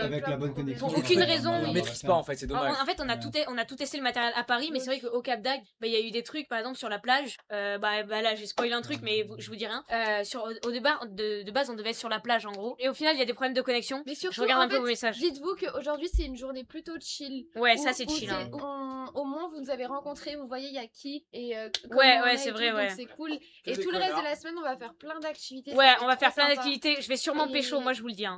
Avec la bonne connexion. Pour aucune raison. On maîtrise pas en fait, c'est dommage. En fait, on a tout testé le matériel à Paris, mais c'est vrai qu'au Cap d'Agde, il y a eu des trucs, par exemple sur la plage. Là, j'ai spoilé un truc, mais je vous dis rien. De base, on devait être sur la plage en gros. Et au final, il y a des problèmes de connexion. Mais surtout, je regarde un peu vos messages. Dites-vous qu'aujourd'hui, c'est une journée plutôt chill. Ouais, ça c'est chill. Au moins, vous nous avez rencontrés, vous voyez, il y a qui et c'est vrai, donc c'est cool. Et tout le reste de la semaine, on va faire plein d'activités. Ouais, on va faire plein d'activités. Je vais sûrement pécho, moi je vous le dis.